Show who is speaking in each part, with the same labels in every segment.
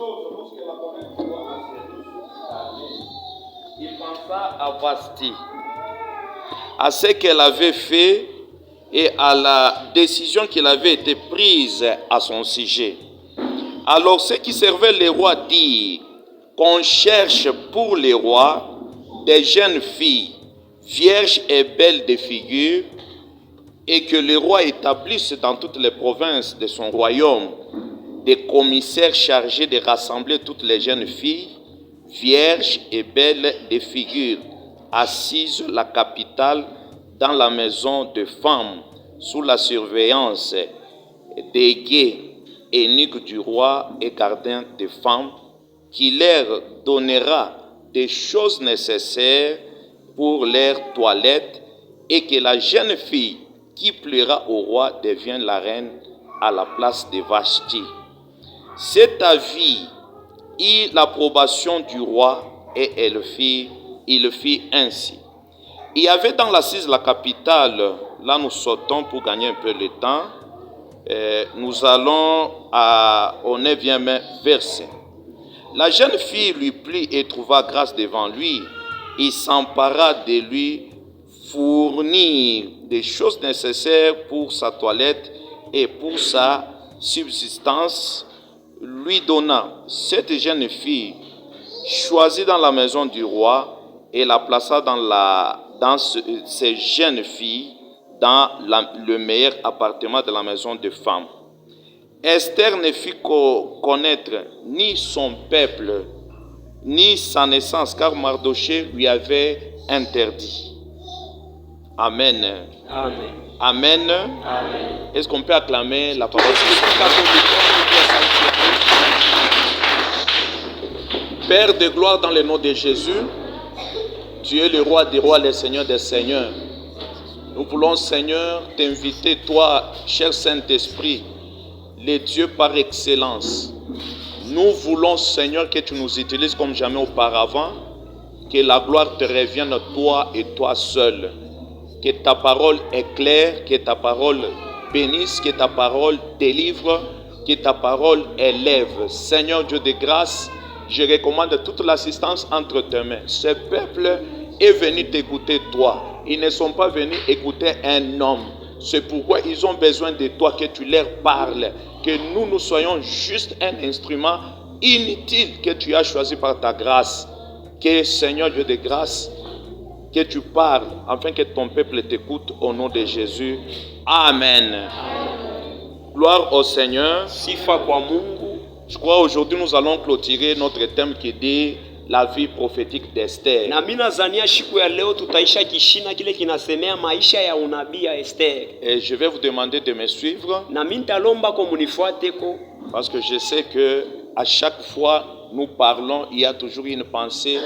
Speaker 1: chose, lorsque la comète du roi Assyrie, il pensa à Vashti, à ce qu'elle avait fait et à la décision qui avait été prise à son sujet. Alors ceux qui servaient les rois dirent qu'on cherche pour les rois des jeunes filles, vierges et belles de figure, et que le roi établisse dans toutes les provinces de son royaume des commissaires chargés de rassembler toutes les jeunes filles, vierges et belles de figure, assises la capitale dans la maison de femmes, sous la surveillance des guets, eunuques du roi et gardiens des femmes, qui leur donnera des choses nécessaires pour leur toilette, et que la jeune fille qui plaira au roi devienne la reine à la place de Vashti. Cet avis eut l'approbation du roi, et il fit ainsi. Il y avait dans l'assise la capitale, là nous sautons pour gagner un peu de temps, nous allons au 9e verset. La jeune fille lui plut et trouva grâce devant lui. Il s'empara de lui fournir des choses nécessaires pour sa toilette et pour sa subsistance, lui donna cette jeune fille choisie dans la maison du roi et la plaça ces jeunes filles dans le meilleur appartement de la maison de femmes. Esther ne fit connaître ni son peuple, ni sa naissance, car Mardochée lui avait interdit. Amen.
Speaker 2: Amen.
Speaker 1: Amen.
Speaker 2: Amen.
Speaker 1: Est-ce qu'on peut acclamer la parole de Dieu? Père de gloire, dans le nom de Jésus, tu es le roi des rois, le Seigneur des seigneurs. Nous voulons, Seigneur, t'inviter, toi, cher Saint-Esprit, le Dieu par excellence. Nous voulons, Seigneur, que tu nous utilises comme jamais auparavant, que la gloire te revienne, toi et toi seul. Que ta parole éclaire, que ta parole bénisse, que ta parole délivre, que ta parole élève. Seigneur Dieu de grâce, je recommande toute l'assistance entre tes mains. Ce peuple est venu t'écouter toi. Ils ne sont pas venus écouter un homme. C'est pourquoi ils ont besoin de toi, que tu leur parles. Que nous soyons juste un instrument inutile que tu as choisi par ta grâce. Que Seigneur Dieu de grâce, que tu parles, afin que ton peuple t'écoute au nom de Jésus. Amen. Gloire au Seigneur.
Speaker 2: Sifa kwa Mungu.
Speaker 1: Je crois aujourd'hui nous allons clôturer notre thème qui dit la vie prophétique d'Esther.
Speaker 2: Na mimi nadhania siku ya leo tutaisha kishina kile kinasemea maisha ya unabii ya Esther.
Speaker 1: Et je vais vous demander de me suivre.
Speaker 2: Na mimi nitalomba kwa munifuate ko.
Speaker 1: Parce que je sais que à chaque fois nous parlons, il y a toujours une pensée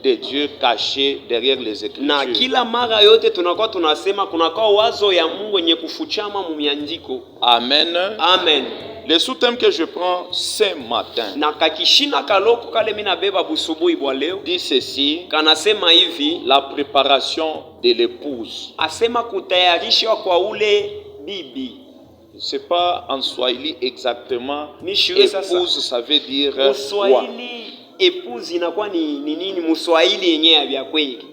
Speaker 1: de Dieu cachée derrière les Écritures.
Speaker 2: Na kila mara yote tunakuwa tunasema kunakuwa wazo ya Mungu yenye kufuchama mu miandiko.
Speaker 1: Amen.
Speaker 2: Amen.
Speaker 1: Le sous-thème que je prends ce matin
Speaker 2: Na kakishina kaloko kale mimi nabeba busubuhi bwa leo
Speaker 1: dit ceci:
Speaker 2: kanasema hivi,
Speaker 1: la préparation de l'épouse.
Speaker 2: asema kutayarishwa kwa ule bibi.
Speaker 1: C'est pas en Swahili exactement.
Speaker 2: Mishiwe sasa.
Speaker 1: Épouse, ça veut dire quoi?
Speaker 2: Muswahili épouse inakuwa ni nini Muswahili yenyewe vya kweli?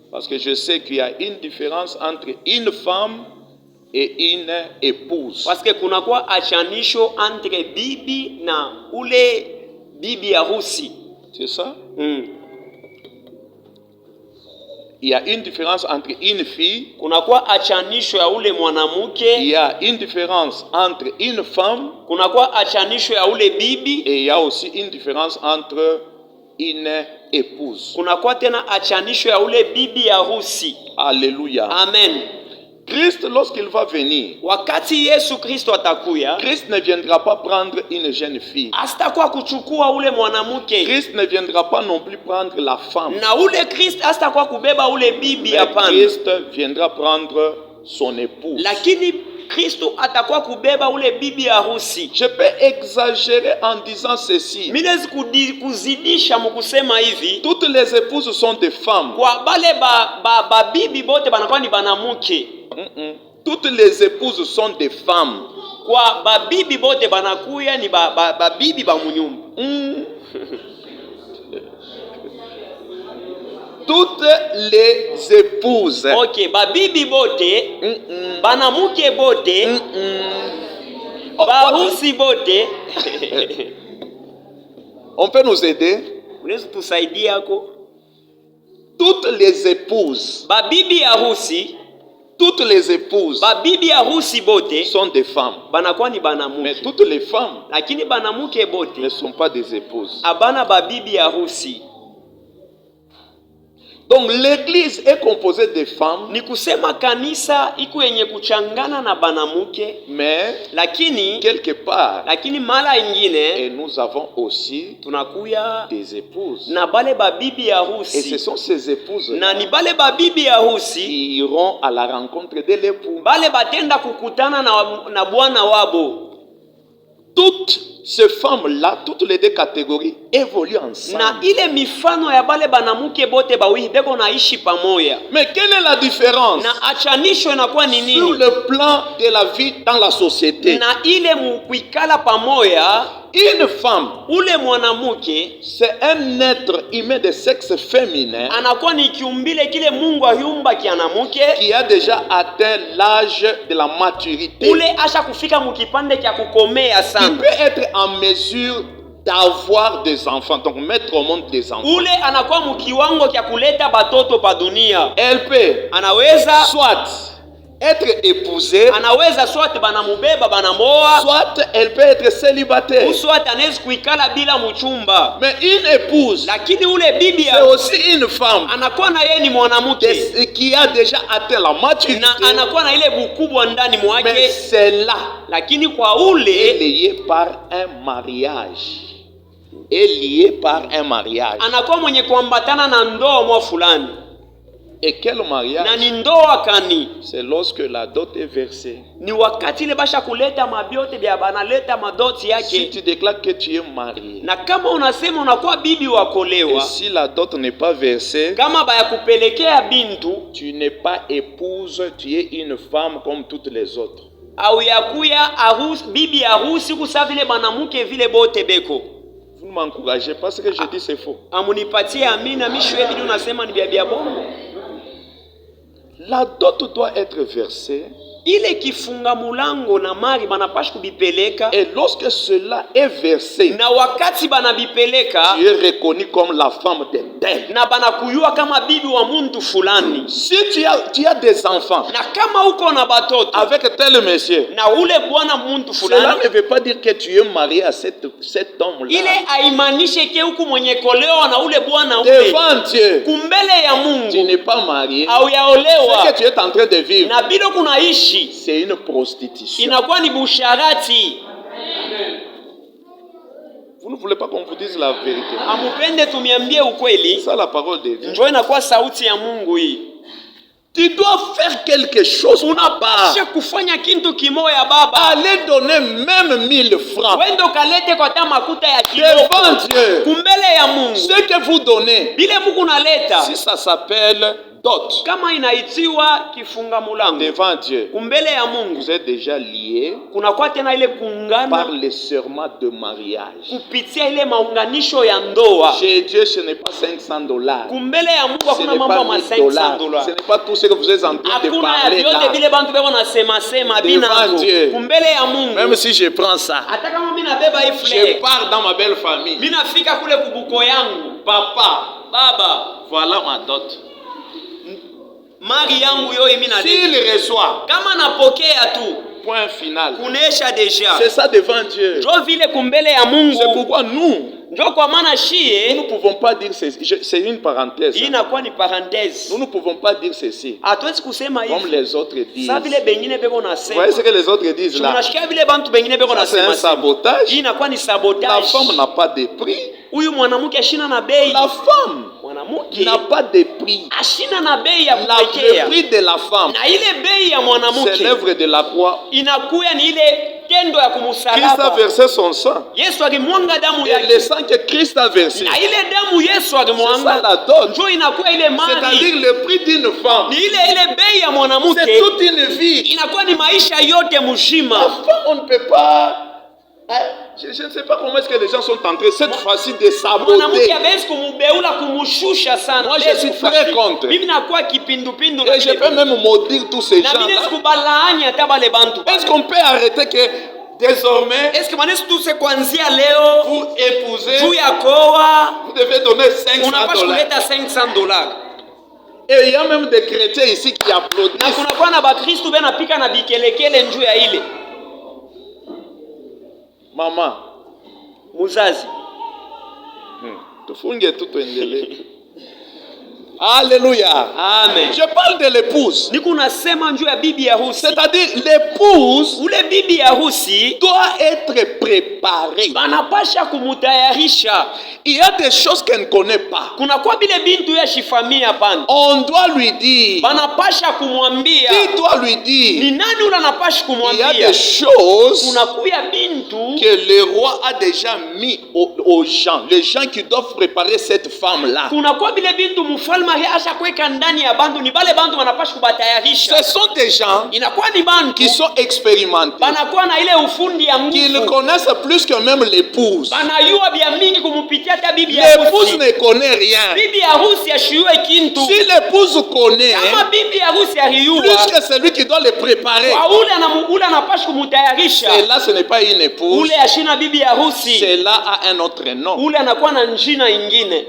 Speaker 1: Parce que je sais qu'il y a une différence entre une femme et une épouse.
Speaker 2: Parce que kunakuwa achanisho entre bibi na ule bibi harusi.
Speaker 1: C'est ça?
Speaker 2: Il
Speaker 1: y a une différence entre une fille.
Speaker 2: Kunakuwa achanisho ya ule mwanamke.
Speaker 1: Il y a une différence entre une femme.
Speaker 2: Kunakuwa achanisho ya ule bibi.
Speaker 1: Et il y a aussi une différence entre une épouse.
Speaker 2: Kunakuwa tena achanisho ya ule bibi harusi.
Speaker 1: Alléluia.
Speaker 2: Amen.
Speaker 1: Christ, lorsqu'il va venir,
Speaker 2: wakati Yesu Kristo atakuya,
Speaker 1: Christ ne viendra pas prendre une jeune fille.
Speaker 2: Asitakuwa kuchukua ule mwanamke.
Speaker 1: Christ ne viendra pas non plus prendre la femme.
Speaker 2: Na ule Kristo asitakuwa kubeba ule bibi, hapana.
Speaker 1: Christ viendra prendre son épouse.
Speaker 2: Lakini Kristo atakuwa kubeba ule bibi harusi.
Speaker 1: Je peux exagérer en disant ceci.
Speaker 2: Minezi kuzidisha mkusema hivi.
Speaker 1: Toutes les épouses sont des femmes.
Speaker 2: Kwa bale bibi bote banakuwa ni banamuke.
Speaker 1: Toutes les épouses sont des femmes.
Speaker 2: kwa babibi bote banakuya ni babibi ba munyumba.
Speaker 1: Toutes les épouses.
Speaker 2: Okay, babibi bote, banamuke bote, barusi bote.
Speaker 1: On peut nous aider?
Speaker 2: Unaweza tusaidia yako?
Speaker 1: Toutes les épouses.
Speaker 2: Babibi harusi.
Speaker 1: Toutes les épouses
Speaker 2: babibi harusi bote
Speaker 1: sont des femmes.
Speaker 2: Banakuwa ni banamuke.
Speaker 1: Mais toutes les femmes
Speaker 2: lakini banamuke bote
Speaker 1: ne sont pas des épouses.
Speaker 2: Abana babibi harusi.
Speaker 1: Donc l'église est composée de femmes.
Speaker 2: Ni kusema kanisa iko yenye kuchangana na banamuke.
Speaker 1: Mais
Speaker 2: lakini
Speaker 1: quelque part,
Speaker 2: lakini mara ingine,
Speaker 1: et nous avons aussi
Speaker 2: tunakuya
Speaker 1: des épouses.
Speaker 2: Na bale babibi harusi.
Speaker 1: Et ce sont ces épouses
Speaker 2: na ni bale babibi harusi
Speaker 1: qui iront à la rencontre de l'époux.
Speaker 2: Bale batenda kukutana na bwana wabo.
Speaker 1: Toutes ces femmes-là, toutes les deux catégories évoluent ensemble.
Speaker 2: Na ile mifano ya bale banamuke bote bawi beko naishi pamoja.
Speaker 1: Mais quelle est la différence?
Speaker 2: Na achanisho inakuwa ni nini?
Speaker 1: Sur le plan de la vie dans la société.
Speaker 2: Na ile mukuikala pamoja,
Speaker 1: une femme,
Speaker 2: ule mwanamuke,
Speaker 1: c'est un être humain de sexe féminin.
Speaker 2: Anakuwa ni kiumbile kile Mungu ayumba kianamuke.
Speaker 1: Qui a déjà atteint l'âge de la maturité.
Speaker 2: Ule asha kufika mukipande kia kukomea sana.
Speaker 1: Il peut être en mesure d'avoir des enfants, donc mettre au monde des enfants.
Speaker 2: Ule anakuwa mukiwango kia kuleta batoto pa dunia.
Speaker 1: Elle peut
Speaker 2: anaweza
Speaker 1: soit être épousée,
Speaker 2: anaweza soit banamubeba banamoa,
Speaker 1: soit elle peut être célibataire.
Speaker 2: Ou soit anaweza kuikala bila mchumba.
Speaker 1: Mais une épouse,
Speaker 2: lakini ule bibi
Speaker 1: c'est aussi une femme
Speaker 2: anakuwa na yeye ni mwanamke
Speaker 1: qui a déjà atteint la maturité.
Speaker 2: Na anakuwa na ile bukubwa ndani mwake.
Speaker 1: Mais c'est là,
Speaker 2: lakini kwa ule
Speaker 1: est lié par un mariage. Est lié par un mariage.
Speaker 2: Anakuwa mwenye kuambatana na ndoa mwa fulani.
Speaker 1: Et quel mariage?
Speaker 2: Na ni ndoa kani?
Speaker 1: C'est lorsque la dot est versée.
Speaker 2: Ni wakati ile basha kuleta mabiote bya banaleta madoti yake.
Speaker 1: Si tu déclares que tu es marié.
Speaker 2: Na kama unasema unakuwa bibi wakolewa.
Speaker 1: Et si la dot n'est pas versée.
Speaker 2: Kama baya kupelekea bintu.
Speaker 1: Tu n'es pas épouse, tu es une femme comme toutes les autres.
Speaker 2: Au yakuya harusi, bibi harusi kusa vile banamuke vile bote beko.
Speaker 1: Vous ne m'encouragez pas, ce que je dis c'est faux.
Speaker 2: Amunipatie amina mishwe bidi unasema ni bia bongo.
Speaker 1: La dot doit être versée.
Speaker 2: Ile kifunga mulango na mali banapashi kubipeleka.
Speaker 1: Et lorsque cela est versé,
Speaker 2: na wakati banabipeleka,
Speaker 1: tu es reconnu comme la femme de tel.
Speaker 2: Na banakuyua kama bibi wa muntu fulani.
Speaker 1: Si tu as des enfants,
Speaker 2: na kama uko na batoto
Speaker 1: avec tel monsieur,
Speaker 2: na ule bwana muntu fulani,
Speaker 1: cela ne veut pas dire que tu es marié à cet homme-là.
Speaker 2: Ile haimanishe ke huku mwenye kolewa na ule bwana ule.
Speaker 1: Devant Dieu,
Speaker 2: kumbele ya Mungu,
Speaker 1: tu n'es pas marié.
Speaker 2: Au yaolewa.
Speaker 1: Ce que tu es en train de vivre,
Speaker 2: na bilo kunaishi,
Speaker 1: c'est une prostitution.
Speaker 2: Inakuwa ni busharati.
Speaker 1: Vous ne voulez pas qu'on vous dise la vérité.
Speaker 2: Amupende tumiambie ukweli.
Speaker 1: C'est ça la parole de Dieu.
Speaker 2: Njoo inakuwa sauti ya Mungu hii.
Speaker 1: Tu dois faire quelque chose.
Speaker 2: Unapasha kufanya kintu kimoya baba.
Speaker 1: Allez donner même 1000 francs.
Speaker 2: Wendo kalete kwa ta makuta ya kidogo.
Speaker 1: Devant Dieu.
Speaker 2: Kumbele ya Mungu.
Speaker 1: Ce que vous donnez.
Speaker 2: Bile Mungu naleta.
Speaker 1: Si ça s'appelle dot.
Speaker 2: Kama inaitiwa kifunga mulango.
Speaker 1: Devant Dieu.
Speaker 2: Kumbele ya Mungu.
Speaker 1: Vous êtes déjà liés.
Speaker 2: Kuna kwa tena ile kuungana.
Speaker 1: Par les serments de mariage.
Speaker 2: Kupitia ile maunganisho ya ndoa.
Speaker 1: Chez Dieu ce n'est pas $500.
Speaker 2: Kumbele ya Mungu hakuna mambo ya $500.
Speaker 1: Ce n'est pas tout ce que vous êtes en train de parler là.
Speaker 2: Hakuna vile bantu beko nasema sema binango. Kumbele ya Mungu.
Speaker 1: Même si je prends ça.
Speaker 2: Hata kama mimi nabeba hii flag.
Speaker 1: Je pars dans ma belle famille.
Speaker 2: Mimi nafika kule kubuko yangu.
Speaker 1: Papa,
Speaker 2: baba,
Speaker 1: voilà ma dot.
Speaker 2: Mari yangu yo mimi na.
Speaker 1: S'il reçoit.
Speaker 2: Kama napokea tu.
Speaker 1: Point final.
Speaker 2: Kunesha déjà.
Speaker 1: C'est ça devant Dieu.
Speaker 2: Ndio vile kumbele ya Mungu.
Speaker 1: C'est pourquoi nous,
Speaker 2: ndio kwa maana shie,
Speaker 1: nous ne pouvons pas dire ceci. C'est une parenthèse.
Speaker 2: Hii inakuwa ni parenthèse.
Speaker 1: Nous ne pouvons pas dire ceci.
Speaker 2: Hatuwezi kusema hivi.
Speaker 1: Comme les autres disent.
Speaker 2: Sasa vile bengine beko nasema.
Speaker 1: Vous voyez ce que les autres disent là?
Speaker 2: Tunashikia vile bantu bengine beko nasema.
Speaker 1: C'est un sabotage.
Speaker 2: Hii inakuwa ni sabotage.
Speaker 1: La femme n'a pas de prix.
Speaker 2: Huyu mwanamke ashina na bei.
Speaker 1: La femme
Speaker 2: mwanamke
Speaker 1: n'a pas de prix.
Speaker 2: Ashina na bei ya
Speaker 1: Le
Speaker 2: kupekea.
Speaker 1: prix de la femme.
Speaker 2: Na ile bei ya mwanamke.
Speaker 1: C'est l'œuvre de la croix.
Speaker 2: Inakuwa ni ile tendo ya
Speaker 1: Christ a
Speaker 2: kumusalaba.
Speaker 1: versé son sang.
Speaker 2: Yesu alimwanga damu
Speaker 1: Et le
Speaker 2: yake.
Speaker 1: sang que Christ a versé,
Speaker 2: Na ile damu Yesu
Speaker 1: c'est ça
Speaker 2: alimwanga
Speaker 1: la dot.
Speaker 2: ndio inakuwa ile mali.
Speaker 1: C'est-à-dire le prix d'une femme.
Speaker 2: Ni ile bei ya
Speaker 1: C'est
Speaker 2: mwanamke
Speaker 1: toute une vie.
Speaker 2: inakuwa ni maisha yote
Speaker 1: La
Speaker 2: mzima.
Speaker 1: femme, on ne peut pas. Je ne sais pas comment est-ce que les gens sont en train cette fois-ci de
Speaker 2: Mwanamke
Speaker 1: saboter.
Speaker 2: hawezi kumubeula kumushusha sana.
Speaker 1: Moi, je suis très contre.
Speaker 2: Mimi nakuwa kipindupindu na
Speaker 1: Et je peux même maudire tous ces
Speaker 2: na mimi
Speaker 1: gens-là.
Speaker 2: sikubalaani hata bale bantu.
Speaker 1: Est-ce qu'on peut arrêter que désormais,
Speaker 2: Est-ce que manesi tuse kuanzia leo
Speaker 1: vous épousez,
Speaker 2: juu ya koa
Speaker 1: vous devez donner 500
Speaker 2: unapaswa
Speaker 1: $?
Speaker 2: kuleta $500?
Speaker 1: Et il y a même des chrétiens ici qui
Speaker 2: Na
Speaker 1: applaudissent.
Speaker 2: kunakuwa na bakristu benapika na bikelekele njuu ya ile.
Speaker 1: Maman,
Speaker 2: Muzazi,
Speaker 1: tufunge tu tuendelee. Alléluia.
Speaker 2: amen.
Speaker 1: Je parle de l'épouse.
Speaker 2: Niko nasema njuu ya bibi harusi.
Speaker 1: C'est-à-dire l'épouse
Speaker 2: Ule bibi harusi
Speaker 1: doit être préparée.
Speaker 2: banapasha kumutayarisha.
Speaker 1: Il y a des choses qu'elle ne connaît pas.
Speaker 2: Kunakuwa bile bintu ya shifamia hapana.
Speaker 1: On doit lui dire.
Speaker 2: Banapasha kumwambia.
Speaker 1: Qui doit lui
Speaker 2: Ni
Speaker 1: dire?
Speaker 2: nani ule anapashi
Speaker 1: Il y a
Speaker 2: kumwambia?
Speaker 1: des choses
Speaker 2: Kunakuya bintu
Speaker 1: que le roi a déjà mis aux gens. Les gens qui doivent préparer cette femme-là.
Speaker 2: kunakuwa bile bintu mfalme asha kuweka ndani ya bantu, ni bale bantu wanapashi kubatayarisha.
Speaker 1: Ce sont des gens
Speaker 2: Inakuwa ni bantu
Speaker 1: qui sont expérimentés,
Speaker 2: banakuwa na ile ufundi ya
Speaker 1: qui le
Speaker 2: nguvu,
Speaker 1: connaissent plus que même l'épouse.
Speaker 2: banayua bya mingi kumupitia hata bibi
Speaker 1: L'épouse
Speaker 2: harusi.
Speaker 1: ne connaît rien.
Speaker 2: Bibi harusi ashiyue kintu.
Speaker 1: Si l'épouse connaît,
Speaker 2: Kama bibi harusi aliyua,
Speaker 1: plus que celui qui doit le préparer,
Speaker 2: kwa ule anapashi kumutayarisha,
Speaker 1: celle-là, ce n'est pas une épouse.
Speaker 2: ule ashina bibi harusi,
Speaker 1: Celle-là a un autre nom.
Speaker 2: ule anakuwa na njina ingine.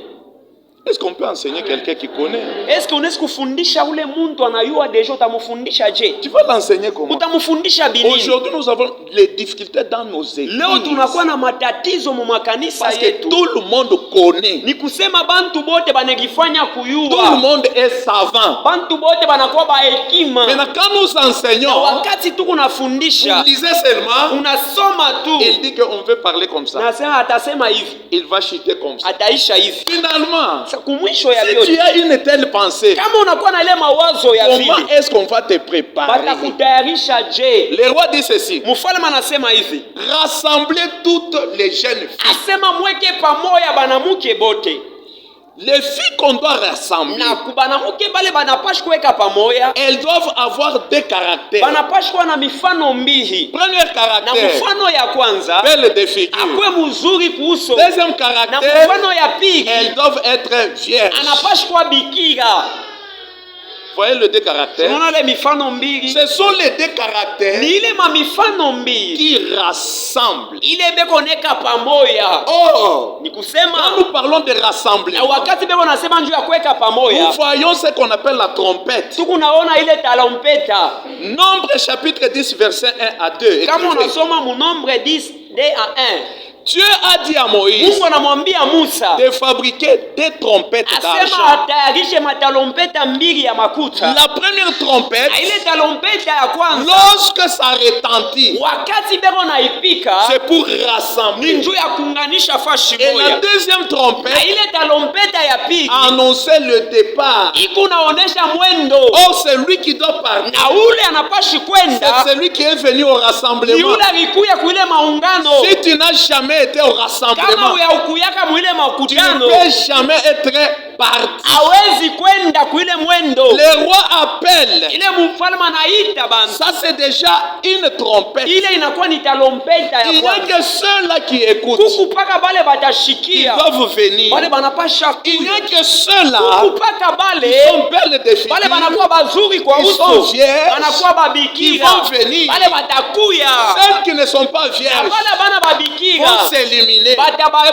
Speaker 1: Est-ce qu'on peut enseigner quelqu'un qui connaît?
Speaker 2: Est-ce que unaweza kufundisha ule muntu anayua deja? Utamufundisha je?
Speaker 1: Tu vas l'enseigner comment?
Speaker 2: Utamufundisha binini?
Speaker 1: Aujourd'hui, nous avons les difficultés dans nos églises.
Speaker 2: Leo tunakuwa na matatizo mu makanisa
Speaker 1: Parce que
Speaker 2: yetu.
Speaker 1: tout le monde connaît.
Speaker 2: Ni kusema bantu bote banegifanya
Speaker 1: Tout le
Speaker 2: kuyua.
Speaker 1: monde est savant.
Speaker 2: Bantu bote banakuwa bahekima.
Speaker 1: Maintenant, quand nous
Speaker 2: Na
Speaker 1: enseignons,
Speaker 2: wakati tu
Speaker 1: vous
Speaker 2: kunafundisha,
Speaker 1: lisez seulement,
Speaker 2: unasoma tu.
Speaker 1: il dit qu'on veut parler comme ça.
Speaker 2: Nasema atasema hivi,
Speaker 1: Il va chuter comme ça.
Speaker 2: ataisha hivi.
Speaker 1: Finalement,
Speaker 2: Sasa kumwisho ya
Speaker 1: si tu
Speaker 2: vyote,
Speaker 1: as une telle pensée,
Speaker 2: kama unakuwa na ile mawazo ya
Speaker 1: comment
Speaker 2: vile,
Speaker 1: est-ce qu'on va te préparer?
Speaker 2: batakutayarisha je?
Speaker 1: Le roi dit ceci:
Speaker 2: Mfalme anasema hivi,
Speaker 1: rassemblez toutes les jeunes filles.
Speaker 2: asema mweke pamoja banamuke bote.
Speaker 1: Les filles qu'on doit rassembler,
Speaker 2: Na kubanamuke bale banapashi kuweka pamoja,
Speaker 1: elles doivent avoir deux caractères.
Speaker 2: banapashi kuwa na mifano mbihi.
Speaker 1: Premier
Speaker 2: Na
Speaker 1: caractère,
Speaker 2: mfano ya kwanza
Speaker 1: belle de figure.
Speaker 2: akwe mzuri kuuso,
Speaker 1: Deuxième
Speaker 2: na
Speaker 1: caractère,
Speaker 2: mfano ya pili
Speaker 1: elles doivent être vierges.
Speaker 2: anapashi kuwa bikira.
Speaker 1: Voyez les deux caractères?
Speaker 2: Unaona ile mifano mbili,
Speaker 1: Ce sont les deux caractères
Speaker 2: ni ile mamifano mbili
Speaker 1: qui rassemblent.
Speaker 2: ile beko neka pamoja.
Speaker 1: Or,
Speaker 2: Ni
Speaker 1: quand
Speaker 2: kusema
Speaker 1: nous parlons de
Speaker 2: na
Speaker 1: rassemblement,
Speaker 2: wakati beko nasema njuu ya kuweka pamoja,
Speaker 1: nous voyons ce qu'on appelle la trompette.
Speaker 2: tukunaona ile talompeta.
Speaker 1: Nombre chapitre 10, verset 1 à 2.
Speaker 2: Kama
Speaker 1: Écrivez.
Speaker 2: unasoma mu Nombre 10 2-1,
Speaker 1: Dieu a dit à Moïse
Speaker 2: Mungu anamwambia Musa
Speaker 1: de fabriquer des trompettes
Speaker 2: asema
Speaker 1: d'argent.
Speaker 2: atayarishe matalompeta mbili ya makuta.
Speaker 1: La première trompette,
Speaker 2: Na ile talompeta ya kwanza
Speaker 1: lorsque ça retentit,
Speaker 2: wakati beko naipika
Speaker 1: c'est pour
Speaker 2: ni
Speaker 1: rassembler.
Speaker 2: njuu ya kuunganisha fashi
Speaker 1: Et la
Speaker 2: moja.
Speaker 1: deuxième
Speaker 2: Na
Speaker 1: trompette
Speaker 2: ile talompeta ya pili
Speaker 1: annonçait le départ.
Speaker 2: iko naonesha mwendo,
Speaker 1: Or, celui qui doit partir,
Speaker 2: na ule anapashi kwenda
Speaker 1: c'est celui qui est venu au
Speaker 2: ni
Speaker 1: rassemblement.
Speaker 2: ule alikuya kuile maungano.
Speaker 1: Si tu n'as jamais été au
Speaker 2: Kama
Speaker 1: rassemblement,
Speaker 2: uyaukuyaka mwile
Speaker 1: tu ne
Speaker 2: makutano
Speaker 1: peux jamais être parti.
Speaker 2: hawezi kwenda kuile mwendo.
Speaker 1: Le roi appelle.
Speaker 2: Ile mfalme anaita bantu,
Speaker 1: Ça, c'est déjà une trompette.
Speaker 2: ile inakuwa ni talompeta ya
Speaker 1: Il n'y a
Speaker 2: kwanza.
Speaker 1: que ceux-là qui écoutent.
Speaker 2: Kuku paka bale
Speaker 1: Ils
Speaker 2: batashikia,
Speaker 1: doivent venir.
Speaker 2: bale banapasha
Speaker 1: Il n'y a
Speaker 2: kuya.
Speaker 1: que ceux-là
Speaker 2: Kuku paka
Speaker 1: qui sont
Speaker 2: bale
Speaker 1: belles de
Speaker 2: bale
Speaker 1: figure.
Speaker 2: banakuwa bazuri kwa
Speaker 1: Ils sont
Speaker 2: uso,
Speaker 1: vierges.
Speaker 2: banakuwa
Speaker 1: Ils
Speaker 2: babikira,
Speaker 1: vont venir.
Speaker 2: bale batakuya.
Speaker 1: Celles qui ne sont pas
Speaker 2: Na
Speaker 1: vierges
Speaker 2: bale bana babikira
Speaker 1: vont s'éliminer.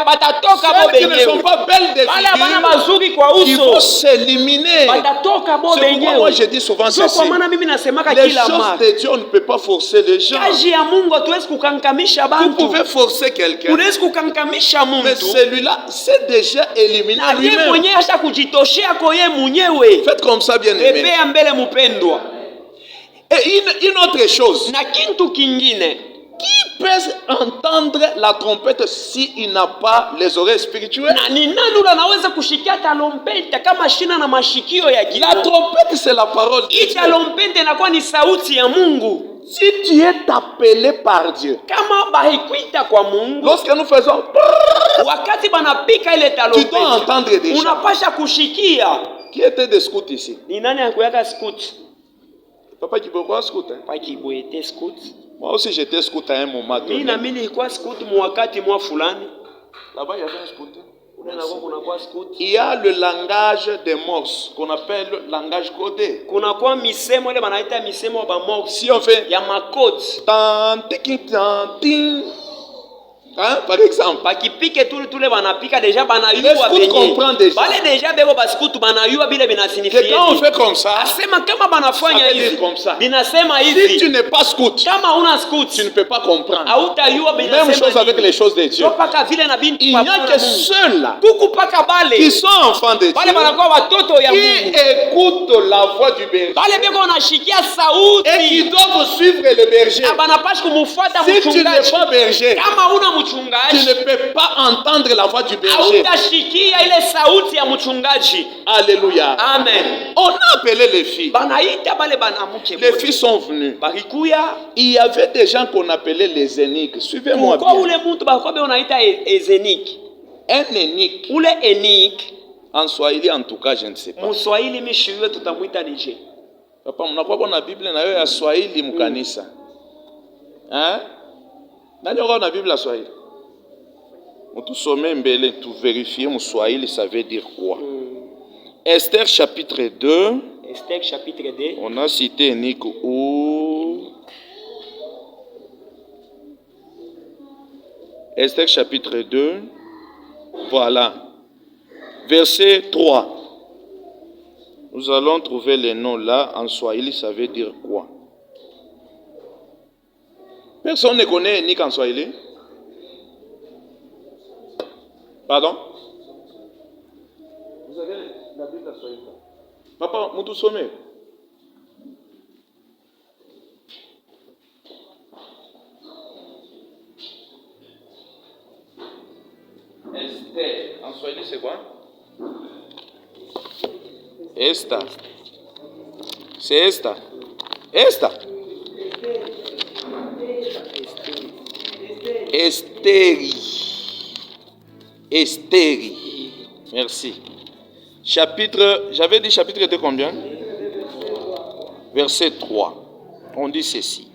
Speaker 2: batatoka bo
Speaker 1: Celles qui ne sont
Speaker 2: benyewe,
Speaker 1: pas belles de
Speaker 2: bale bana
Speaker 1: figure,
Speaker 2: bazuri kwa
Speaker 1: ils vont
Speaker 2: uso
Speaker 1: s'éliminer.
Speaker 2: batatoka bo
Speaker 1: C'est pourquoi moi
Speaker 2: benyewe.
Speaker 1: je dis souvent
Speaker 2: Sio
Speaker 1: ceci.
Speaker 2: kwa maana mimi nasemaka
Speaker 1: Les
Speaker 2: kila
Speaker 1: choses
Speaker 2: mara,
Speaker 1: de Dieu, on ne peut pas forcer les gens.
Speaker 2: kazi ya Mungu hatuwezi kukankamisha
Speaker 1: Vous
Speaker 2: bantu,
Speaker 1: pouvez forcer quelqu'un,
Speaker 2: unawezi kukankamisha
Speaker 1: mais
Speaker 2: mtu
Speaker 1: celui-là, c'est déjà éliminé
Speaker 2: na ye
Speaker 1: lui-même.
Speaker 2: mwenyewe hata kujitoshea kwa ye mwenyewe.
Speaker 1: Faites comme ça, bien aimé.
Speaker 2: Pepea mbele mpendwa.
Speaker 1: Et une autre chose,
Speaker 2: Na kintu kingine,
Speaker 1: qui peut entendre la trompette s'il n'a pas les oreilles spirituelles?
Speaker 2: na ni nani ule anaweza kushikia talompeta kama shina na mashikio ya
Speaker 1: La
Speaker 2: kiroho?
Speaker 1: trompette, c'est la parole de
Speaker 2: Hii
Speaker 1: Dieu.
Speaker 2: talompeta inakuwa ni sauti ya Mungu.
Speaker 1: Si tu es appelé par Dieu,
Speaker 2: kama bahikuita kwa Mungu,
Speaker 1: lorsque nous faisons,
Speaker 2: wakati banapika ile
Speaker 1: tu
Speaker 2: tarumbeta,
Speaker 1: dois entendre déjà.
Speaker 2: unapasha kushikia.
Speaker 1: Qui était des scouts ici?
Speaker 2: Ni nani akuyaka scout?
Speaker 1: Papa Kiboko scout. Hein?
Speaker 2: Pakiboete scout.
Speaker 1: Moi aussi j'étais scout à un moment donné.
Speaker 2: Mimi na mimi nilikuwa scout mwakati mwa fulani.
Speaker 1: Là-bas il y avait un scout.
Speaker 2: Kunakuwa scout.
Speaker 1: Il y a le langage des morses qu'on appelle le langage codé.
Speaker 2: Kunakuwa misemo ile banaita misemo ba morse.
Speaker 1: Si on fait
Speaker 2: Ya makode.
Speaker 1: Hein, par exemple,
Speaker 2: Bakipike tule banapika deja
Speaker 1: les
Speaker 2: banayua
Speaker 1: scouts
Speaker 2: benye.
Speaker 1: comprennent déjà
Speaker 2: Bale deja bebo ba scout banayua bile
Speaker 1: que
Speaker 2: binasinifia.
Speaker 1: quand on fait comme ça,
Speaker 2: Asema kama banafanya
Speaker 1: ça veut dire
Speaker 2: hivi.
Speaker 1: comme ça.
Speaker 2: Binasema
Speaker 1: Si tu
Speaker 2: hivi.
Speaker 1: n'es pas scout,
Speaker 2: Kama una scout,
Speaker 1: tu ne peux pas comprendre.
Speaker 2: hautayua binasema.
Speaker 1: Même chose avec les choses de Dieu.
Speaker 2: Topaka vile na bintu
Speaker 1: Il n'y a que ceux-là
Speaker 2: kuku paka
Speaker 1: qui
Speaker 2: bale.
Speaker 1: sont enfants de
Speaker 2: Bale
Speaker 1: Dieu,
Speaker 2: banakuwa watoto ya
Speaker 1: qui
Speaker 2: Mungu.
Speaker 1: écoutent la voix du berger
Speaker 2: Bale beko nashikia
Speaker 1: et qui
Speaker 2: sauti.
Speaker 1: doivent suivre le berger.
Speaker 2: Na banapashi kumfuata
Speaker 1: Si tu n'es
Speaker 2: mchungaji.
Speaker 1: pas berger,
Speaker 2: Kama una
Speaker 1: tu
Speaker 2: mchungaji,
Speaker 1: ne peux pas entendre la voix du berger.
Speaker 2: hautashikia ile sauti ya mchungaji.
Speaker 1: Alléluia.
Speaker 2: Amen.
Speaker 1: On a appelé les filles.
Speaker 2: Banaita bale banamuke.
Speaker 1: Les filles sont venues.
Speaker 2: Barikuya.
Speaker 1: Il y avait des gens qu'on appelait les éniques. Suivez-moi
Speaker 2: Kwa
Speaker 1: bien.
Speaker 2: ule mtu bakobe unaita ezenik.
Speaker 1: Un énique,
Speaker 2: Ule enik.
Speaker 1: en Swahili en tout cas, je ne sais pas.
Speaker 2: Muswahili mishiwe tutamwita nije.
Speaker 1: Papa, mnakuwa na Biblia na yo ya Swahili mkanisa. Hein? Nani uko na Biblia ya Swahili? Mutusome mbele tu vérifier mu Swahili ça veut dire quoi? Esther chapitre 2.
Speaker 2: Esther chapitre 2.
Speaker 1: On a cité énique où Esther chapitre 2. Voilà. Verset 3. Nous allons trouver les noms là. En Swahili, ça veut dire quoi? Personne ne connaît Énique en Swahili? Pardon? Vous avez la Bible en Swahili? Papa, Moutou Sommet. Esther. En Swahili, c'est quoi? Esta. C'est esta. Esta. Estéri. Estéri. Merci. Chapitre, j'avais dit chapitre de combien? Verset 3. On dit ceci.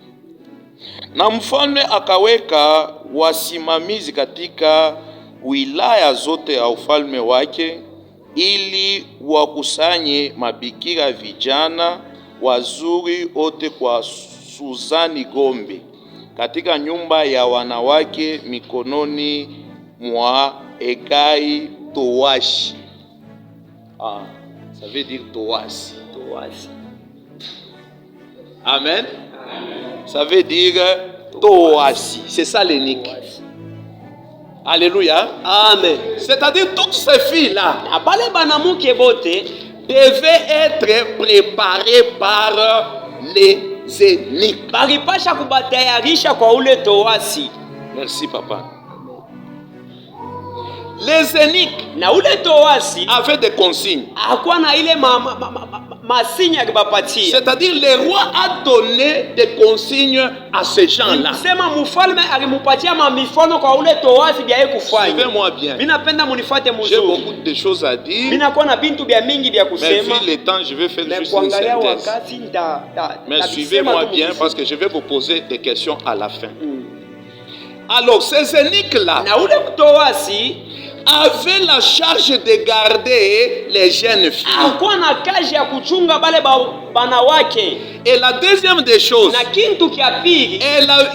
Speaker 1: Na mfalme akaweka wasimamizi katika wilaya zote ya ufalme wake ili wakusanye mabikira vijana wazuri wote kwa Suzani Gombe katika nyumba ya wanawake mikononi mwa Egai Towashi. Ah, ça veut dire Toasi.
Speaker 2: Toasi.
Speaker 1: Amen. Ça veut dire Toasi. C'est ça l'énique. Alléluia.
Speaker 2: Amen.
Speaker 1: C'est-à-dire toutes ces filles-là
Speaker 2: Abale banamuke bote
Speaker 1: devaient être préparées par les éniques.
Speaker 2: baripasha kubatayarisha kwa ule toasi.
Speaker 1: Merci papa. Les éniques
Speaker 2: Na ule toasi
Speaker 1: avaient des consignes.
Speaker 2: hakuwa na ile masinya akibapatia.
Speaker 1: C'est-à-dire le roi a donné des consignes à ces gens-là.
Speaker 2: Sema mfalme alimupatia mamifono kwa ule toasi bya kufanya.
Speaker 1: Suivez-moi bien.
Speaker 2: Mimi napenda munifuate
Speaker 1: J'ai
Speaker 2: mzuri.
Speaker 1: beaucoup de choses à dire.
Speaker 2: Mimi nakuwa na bintu bya mingi bya
Speaker 1: Mais
Speaker 2: kusema.
Speaker 1: vu le temps, je vais faire
Speaker 2: Na
Speaker 1: juste une
Speaker 2: kuangalia
Speaker 1: synthèse.
Speaker 2: wakati
Speaker 1: Mais suivez-moi bien parce que je vais vous poser des questions à la fin. Alors, ces éniques-là
Speaker 2: na ule toasi
Speaker 1: avaient la charge de garder les jeunes filles.
Speaker 2: hakuwa na kazi ya kuchunga bale banawake.
Speaker 1: Et la deuxième des choses,
Speaker 2: Na kintu kia pili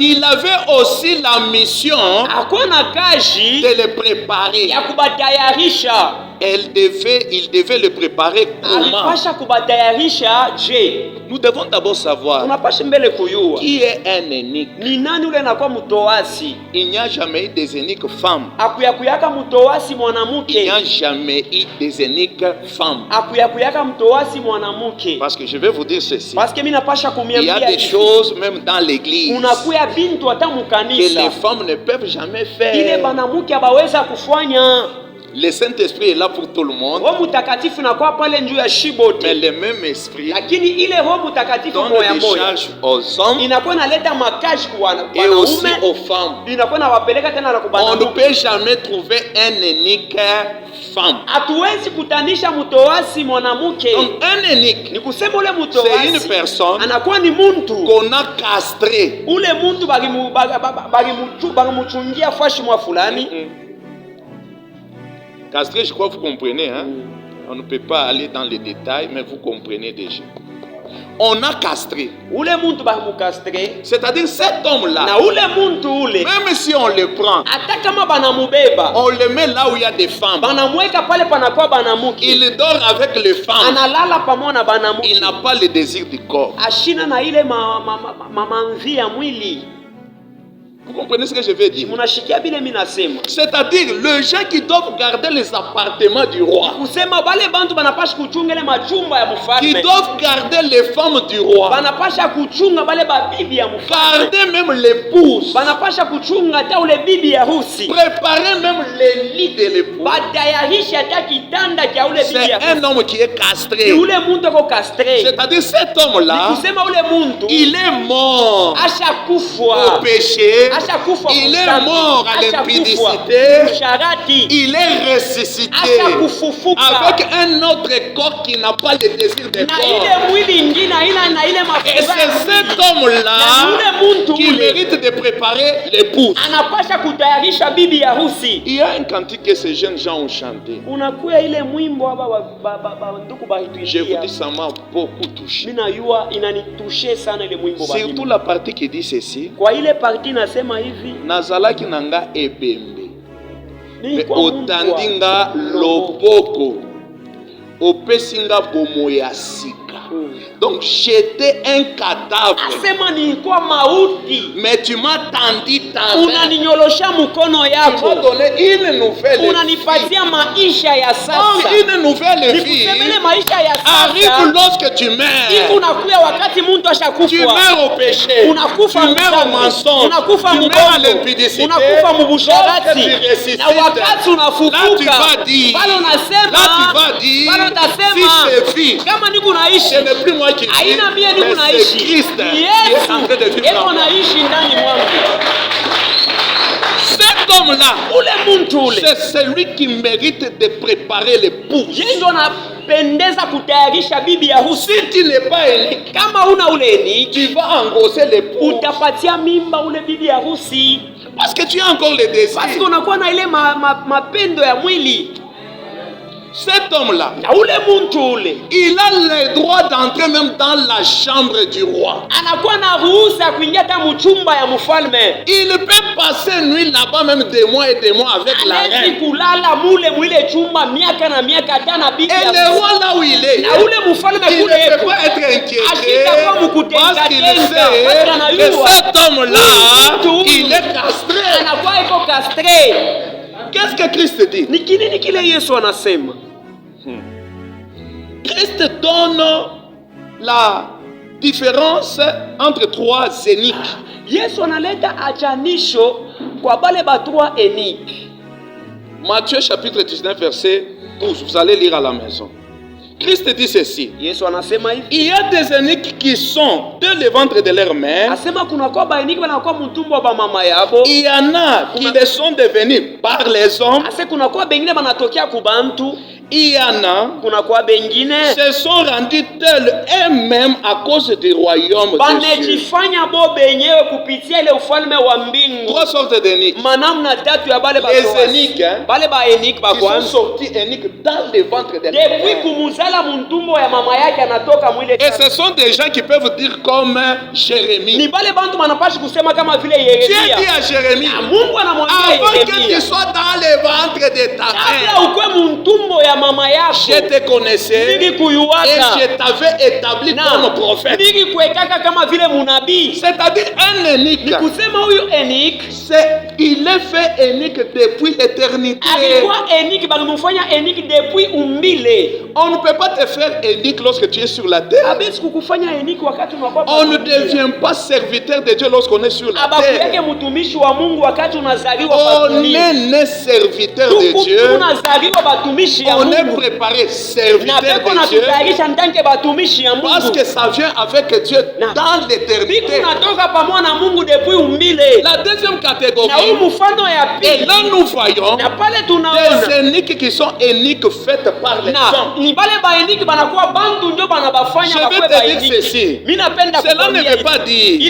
Speaker 1: il avait aussi la mission
Speaker 2: hakuwa na kazi
Speaker 1: de les préparer.
Speaker 2: ya kubatayarisha.
Speaker 1: Il devait le préparer comment?
Speaker 2: Alipasha kubatayarisha je.
Speaker 1: Nous devons d'abord savoir
Speaker 2: Unapasha mbele kuyua
Speaker 1: qui est un énique.
Speaker 2: ni nani ule anakuwa mtoasi.
Speaker 1: Il n'y a jamais eu des éniques femmes.
Speaker 2: Akuyakuyaka mtoasi
Speaker 1: Il n'y
Speaker 2: mwanamke.
Speaker 1: a jamais eu des éniques femmes.
Speaker 2: Akuyakuyaka mtoasi mwanamke.
Speaker 1: Parce que je vais vous dire ceci.
Speaker 2: Parce que mimi napasha
Speaker 1: Il y a
Speaker 2: kumiambia
Speaker 1: des choses même dans l'église
Speaker 2: unakuya bintu hata
Speaker 1: que
Speaker 2: mukanisa
Speaker 1: les femmes ne peuvent jamais
Speaker 2: ile
Speaker 1: faire.
Speaker 2: banamuke abaweza kufanya.
Speaker 1: Le Saint-Esprit est là pour tout le monde.
Speaker 2: Roho Mtakatifu nakuwa pale njuu ya shibote.
Speaker 1: Mais le même esprit
Speaker 2: Lakini ile Roho Mtakatifu
Speaker 1: donne
Speaker 2: moya
Speaker 1: des
Speaker 2: moya
Speaker 1: charges aux hommes
Speaker 2: inakuwa inaleta makazi kwa
Speaker 1: et aussi
Speaker 2: wanaume,
Speaker 1: aux femmes.
Speaker 2: inakuwa inawapeleka tena na
Speaker 1: On ne
Speaker 2: kubana.
Speaker 1: peut jamais trouver un unique femme.
Speaker 2: Hatuwezi kutanisha mtoasi mwanamke.
Speaker 1: Donc un unique,
Speaker 2: Ni kusema ule
Speaker 1: c'est une
Speaker 2: mtoasi
Speaker 1: personne
Speaker 2: anakuwa ni muntu.
Speaker 1: qu'on a castrée.
Speaker 2: Ule muntu balimuchungia fashi mwa fulani.
Speaker 1: Castrée, je crois que vous comprenez. Hein? On ne peut pas aller dans les détails, mais vous comprenez déjà. On a castré.
Speaker 2: Ule muntu balimukastre.
Speaker 1: C'est-à-dire cet homme-là,
Speaker 2: Na ule muntu ule
Speaker 1: même si on le prend,
Speaker 2: hata kama banamubeba
Speaker 1: on le met là où il y a des femmes.
Speaker 2: banamweka pale panakuwa banamuke,
Speaker 1: Il dort avec les femmes.
Speaker 2: analala pamoja na banamuke,
Speaker 1: Il n'a pas le désir du corps.
Speaker 2: ashina na ile mamamvi ya mwili.
Speaker 1: Vous comprenez ce que je veux dire?
Speaker 2: Munashikia vile mimi nasema,
Speaker 1: C'est-à-dire les gens qui doivent garder les appartements du roi,
Speaker 2: kusema bale bantu banapasha kuchunga ile machumba ya
Speaker 1: qui
Speaker 2: mfalme,
Speaker 1: doivent garder les femmes du roi,
Speaker 2: banapasha kuchunga bale babibi ya mfalme,
Speaker 1: garder même l'épouse,
Speaker 2: banapasha kuchunga hata ule bibi ya harusi,
Speaker 1: préparer même les lits de l'épouse.
Speaker 2: batayarisha hata kitanda cha ule bibi
Speaker 1: C'est
Speaker 2: ya
Speaker 1: un
Speaker 2: harusi.
Speaker 1: homme qui est
Speaker 2: Ni
Speaker 1: castré.
Speaker 2: ule muntu ako kastre.
Speaker 1: C'est-à-dire cet homme-là,
Speaker 2: Kusema ule muntu
Speaker 1: il est mort
Speaker 2: ashakufwa,
Speaker 1: au péché,
Speaker 2: ashakufwa
Speaker 1: il est
Speaker 2: kudhambi,
Speaker 1: mort à
Speaker 2: ashakufwa
Speaker 1: l'impudicité,
Speaker 2: usharati,
Speaker 1: il est ressuscité
Speaker 2: ashakufufuka
Speaker 1: avec un autre corps qui n'a pas le désir de
Speaker 2: na
Speaker 1: corps.
Speaker 2: ile mwili ingine haina na ile
Speaker 1: Et
Speaker 2: mafuta.
Speaker 1: c'est cet
Speaker 2: Na
Speaker 1: homme-là
Speaker 2: yule muntu
Speaker 1: qui
Speaker 2: ule
Speaker 1: mérite de préparer l'épouse.
Speaker 2: anapasha kutayarisha bibi ya harusi.
Speaker 1: Il y a un cantique que ces jeunes gens ont chanté.
Speaker 2: Unakuya ile mwimbo hapa ndugu
Speaker 1: Je vous
Speaker 2: bahituishia,
Speaker 1: dis, ça m'a beaucoup touché.
Speaker 2: mimi najua inanitushe sana ile mwimbo
Speaker 1: Surtout
Speaker 2: bahimi.
Speaker 1: la partie qui dit ceci.
Speaker 2: Kwa ile parti nasema hivi,
Speaker 1: Nazalaki nanga ebembe.
Speaker 2: ni
Speaker 1: Me
Speaker 2: kwa Mungu
Speaker 1: otandinga loboko. Opesinga bomo ya sika. Donc j'étais un cadavre.
Speaker 2: asema nilikuwa mauti,
Speaker 1: Mais tu m'as tendu ta main.
Speaker 2: unaninyolosha mkono
Speaker 1: Tu m'as
Speaker 2: yako,
Speaker 1: donné une nouvelle vie.
Speaker 2: unanipatia maisha ya
Speaker 1: Or,
Speaker 2: sasa.
Speaker 1: une nouvelle vie
Speaker 2: Nikusema maisha ya
Speaker 1: arrive
Speaker 2: sasa
Speaker 1: lorsque tu
Speaker 2: hivi,
Speaker 1: meurs.
Speaker 2: unakuya wakati mtu
Speaker 1: Tu
Speaker 2: ashakufa,
Speaker 1: meurs au péché. Tu
Speaker 2: unakufa
Speaker 1: meurs au
Speaker 2: mdhambi,
Speaker 1: mensonge.
Speaker 2: unakufa
Speaker 1: Tu meurs à
Speaker 2: mgongo,
Speaker 1: l'impudicité.
Speaker 2: unakufa mubusharati,
Speaker 1: Lorsque tu ressuscites,
Speaker 2: na wakati
Speaker 1: là tu
Speaker 2: unafufuka
Speaker 1: vas dire,
Speaker 2: pale unasema,
Speaker 1: là tu vas dire,
Speaker 2: pale
Speaker 1: si
Speaker 2: utasema
Speaker 1: c'est vie,
Speaker 2: kama niko naishi,
Speaker 1: ce n'est plus moi qui vis,
Speaker 2: haina mie niko
Speaker 1: mais c'est
Speaker 2: naishi,
Speaker 1: Christ
Speaker 2: ni
Speaker 1: qui est en train de
Speaker 2: Yesu
Speaker 1: vivre
Speaker 2: eko
Speaker 1: en moi.
Speaker 2: naishi ndani mwangu.
Speaker 1: Cet homme-là,
Speaker 2: Ule muntu ule
Speaker 1: c'est celui qui mérite de préparer l'épouse.
Speaker 2: yeye ndo anapendeza kutayarisha bibi ya harusi.
Speaker 1: Si tu n'es pas unique,
Speaker 2: Kama una ule ni
Speaker 1: tu vas engrosser l'épouse.
Speaker 2: utapatia mimba ule bibi ya harusi,
Speaker 1: Parce que tu as encore le désir.
Speaker 2: basi unakuwa na ile mapendo ya mwili.
Speaker 1: Cet homme-là,
Speaker 2: Na ule muntu ule
Speaker 1: il a le droit d'entrer même dans la chambre du roi.
Speaker 2: anakuwa na ruhusa ya kuingia hata mchumba ya mfalme,
Speaker 1: Il peut passer nuit là-bas même des mois et des mois avec la
Speaker 2: anawezi
Speaker 1: reine.
Speaker 2: kulala mwile chumba miaka na miaka hata na bibi
Speaker 1: Et
Speaker 2: ya
Speaker 1: le
Speaker 2: harusi.
Speaker 1: roi là où il est,
Speaker 2: Na ule mfalme
Speaker 1: il
Speaker 2: kule
Speaker 1: ne peut
Speaker 2: eko
Speaker 1: pas être inquiété
Speaker 2: ashitakuwa
Speaker 1: parce qu'il
Speaker 2: mukutengatenga,
Speaker 1: sait
Speaker 2: parce
Speaker 1: que
Speaker 2: anayua
Speaker 1: cet homme-là,
Speaker 2: Huyu mtu
Speaker 1: il est castré.
Speaker 2: anakuwa iko kastre.
Speaker 1: Qu'est-ce que Christ dit?
Speaker 2: Ni kinini kile Yesu anasema?
Speaker 1: Christ donne la différence entre trois zéniths.
Speaker 2: Yesu analeta achanisho kwa bale batrua eniki.
Speaker 1: Matthieu chapitre 19 verset 12. Vous allez lire à la maison. Christ dit ceci.
Speaker 2: Yesu anasema hivi,
Speaker 1: Il y a des eunuques qui sont dans le ventre de leur mère.
Speaker 2: asema kunakuwa baeniki banakuwa mtumbo wa bamama yabo,
Speaker 1: Il y en a qui le sont devenus par les hommes.
Speaker 2: ase kunakuwa bengine banatokea kubantu,
Speaker 1: Il y en a
Speaker 2: kunakuwa bengine
Speaker 1: se sont rendus tels eux-mêmes à cause du royaume de Dieu.
Speaker 2: banejifanya bo benyewe kupitia ile ufalme wa mbingu.
Speaker 1: Trois sortes d'eunuques.
Speaker 2: Manamna tatu ya bale
Speaker 1: Les
Speaker 2: batoa,
Speaker 1: eunuques, hein,
Speaker 2: bale baeniki
Speaker 1: qui sont
Speaker 2: bakwanza
Speaker 1: sortis eunuques dans le ventre de leur
Speaker 2: depuis
Speaker 1: mère.
Speaker 2: kumuzala muntumbo ya mama yake anatoka mwile.
Speaker 1: Et ce sont des gens qui peuvent dire comme Jérémie.
Speaker 2: Ni bale bantu manapashi kusema kama vile
Speaker 1: Dieu dit
Speaker 2: Yeremia.
Speaker 1: à Jérémie,
Speaker 2: Na Mungu anamwambia
Speaker 1: avant que tu
Speaker 2: Yeremia,
Speaker 1: sois dans le ventre de ta
Speaker 2: kabla
Speaker 1: mère,
Speaker 2: ukwe muntumbo ya mama yako
Speaker 1: je te connaissais et je t'avais établi comme prophète.
Speaker 2: kama vile munabii.
Speaker 1: C'est-à-dire un eunuque.
Speaker 2: Ni kusema huyu eunuque
Speaker 1: il est fait eunuque depuis l'éternité.
Speaker 2: Alikuwa eunuque, balimufanya eunuque depuis umbile.
Speaker 1: On ne peut pas te faire eunuque lorsque tu es sur la terre.
Speaker 2: Abesi kukufanya eunuque wakati unakuwa.
Speaker 1: On ne devient pas serviteur de Dieu lorsqu'on est sur la terre.
Speaker 2: Abakuyake mtumishi wa Mungu wakati unazaliwa
Speaker 1: kwa dunia. On est né serviteur de Dieu.
Speaker 2: Tunazaliwa batumishi ya Mungu.
Speaker 1: On est préparé serviteur de Dieu. Parce que ça vient avec Dieu dans l'éternité. La deuxième catégorie, et là nous voyons des eunuques qui sont eunuques faites par les hommes. Je vais te dire ceci. Cela ne veut pas dire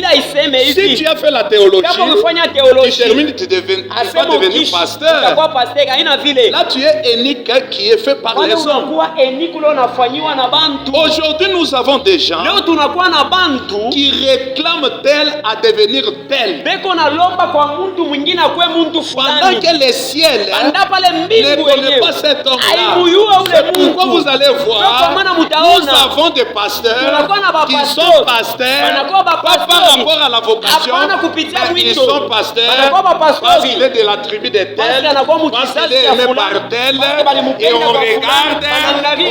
Speaker 1: si tu as fait la théologie, tu termines, tu vas devenir pasteur. Là tu es eunuque qui est fait par les hommes. Aujourd'hui nous avons des gens qui réclament tel à devenir tel. Pendant que les ciels ne connaissent pas cet homme-là. C'est pourquoi vous allez voir, nous avons des pasteurs qui sont pasteurs, pas par rapport à la vocation, mais ils sont pasteurs parce qu'il est de la tribu de tel, parce qu'il est aimé par tel, et on regarde,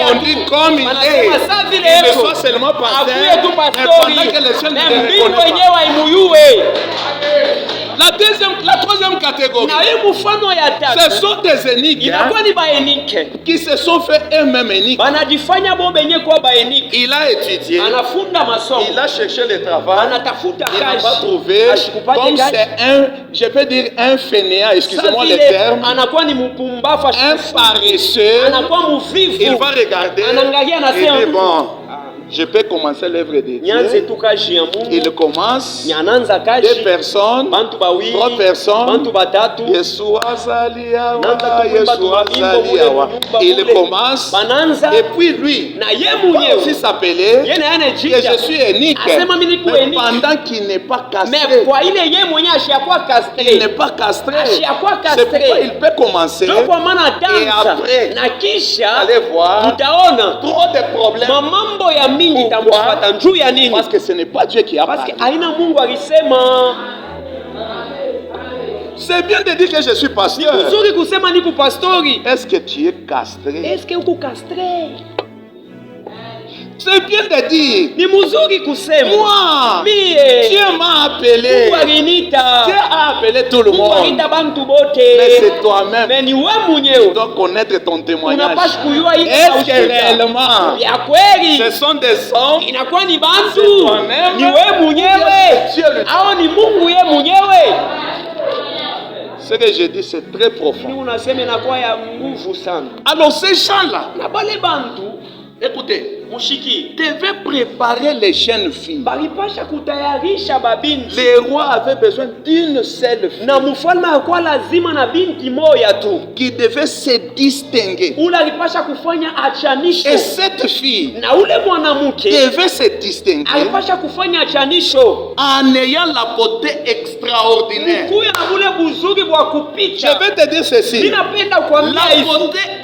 Speaker 1: on dit comme il est, il ne soit seulement pasteur, mais pendant que les ciels ne le reconnaissent pas. La troisième catégorie, ce sont des eunuques qui se sont fait eux-mêmes eunuques. Il a étudié, il a cherché le travail, il n'a pas trouvé. Comme c'est je peux dire un fainéant, excusez-moi le terme, un paresseux, il va regarder et dire bon, je peux commencer l'œuvre de Dieu. Il commence 2 personnes, 3 personnes. Il commence et puis lui va aussi s'appeler que je suis eunuque. Mais pendant qu'il n'est pas castré, il n'est pas castré. C'est pourquoi il peut commencer et après allez voir trop de problèmes. Pourquoi? Parce que ce n'est pas Dieu qui a parlé. C'est bien de dire que je suis pasteur. Est-ce que tu es castré? C'est bien de dire moi, Dieu m'a appelé. Dieu a appelé tout le monde. Mais c'est toi-même qui dois connaître ton témoignage. Est-ce que réellement ce sont des hommes? C'est toi-même? Dieu ce que je dis, c'est très profond. Alors ces gens-là, écoutez, devait préparer les jeunes filles. Les rois avaient besoin d'une seule fille qui devait se distinguer. Et cette fille devait se distinguer en ayant la beauté extraordinaire. Je vais te dire ceci. La beauté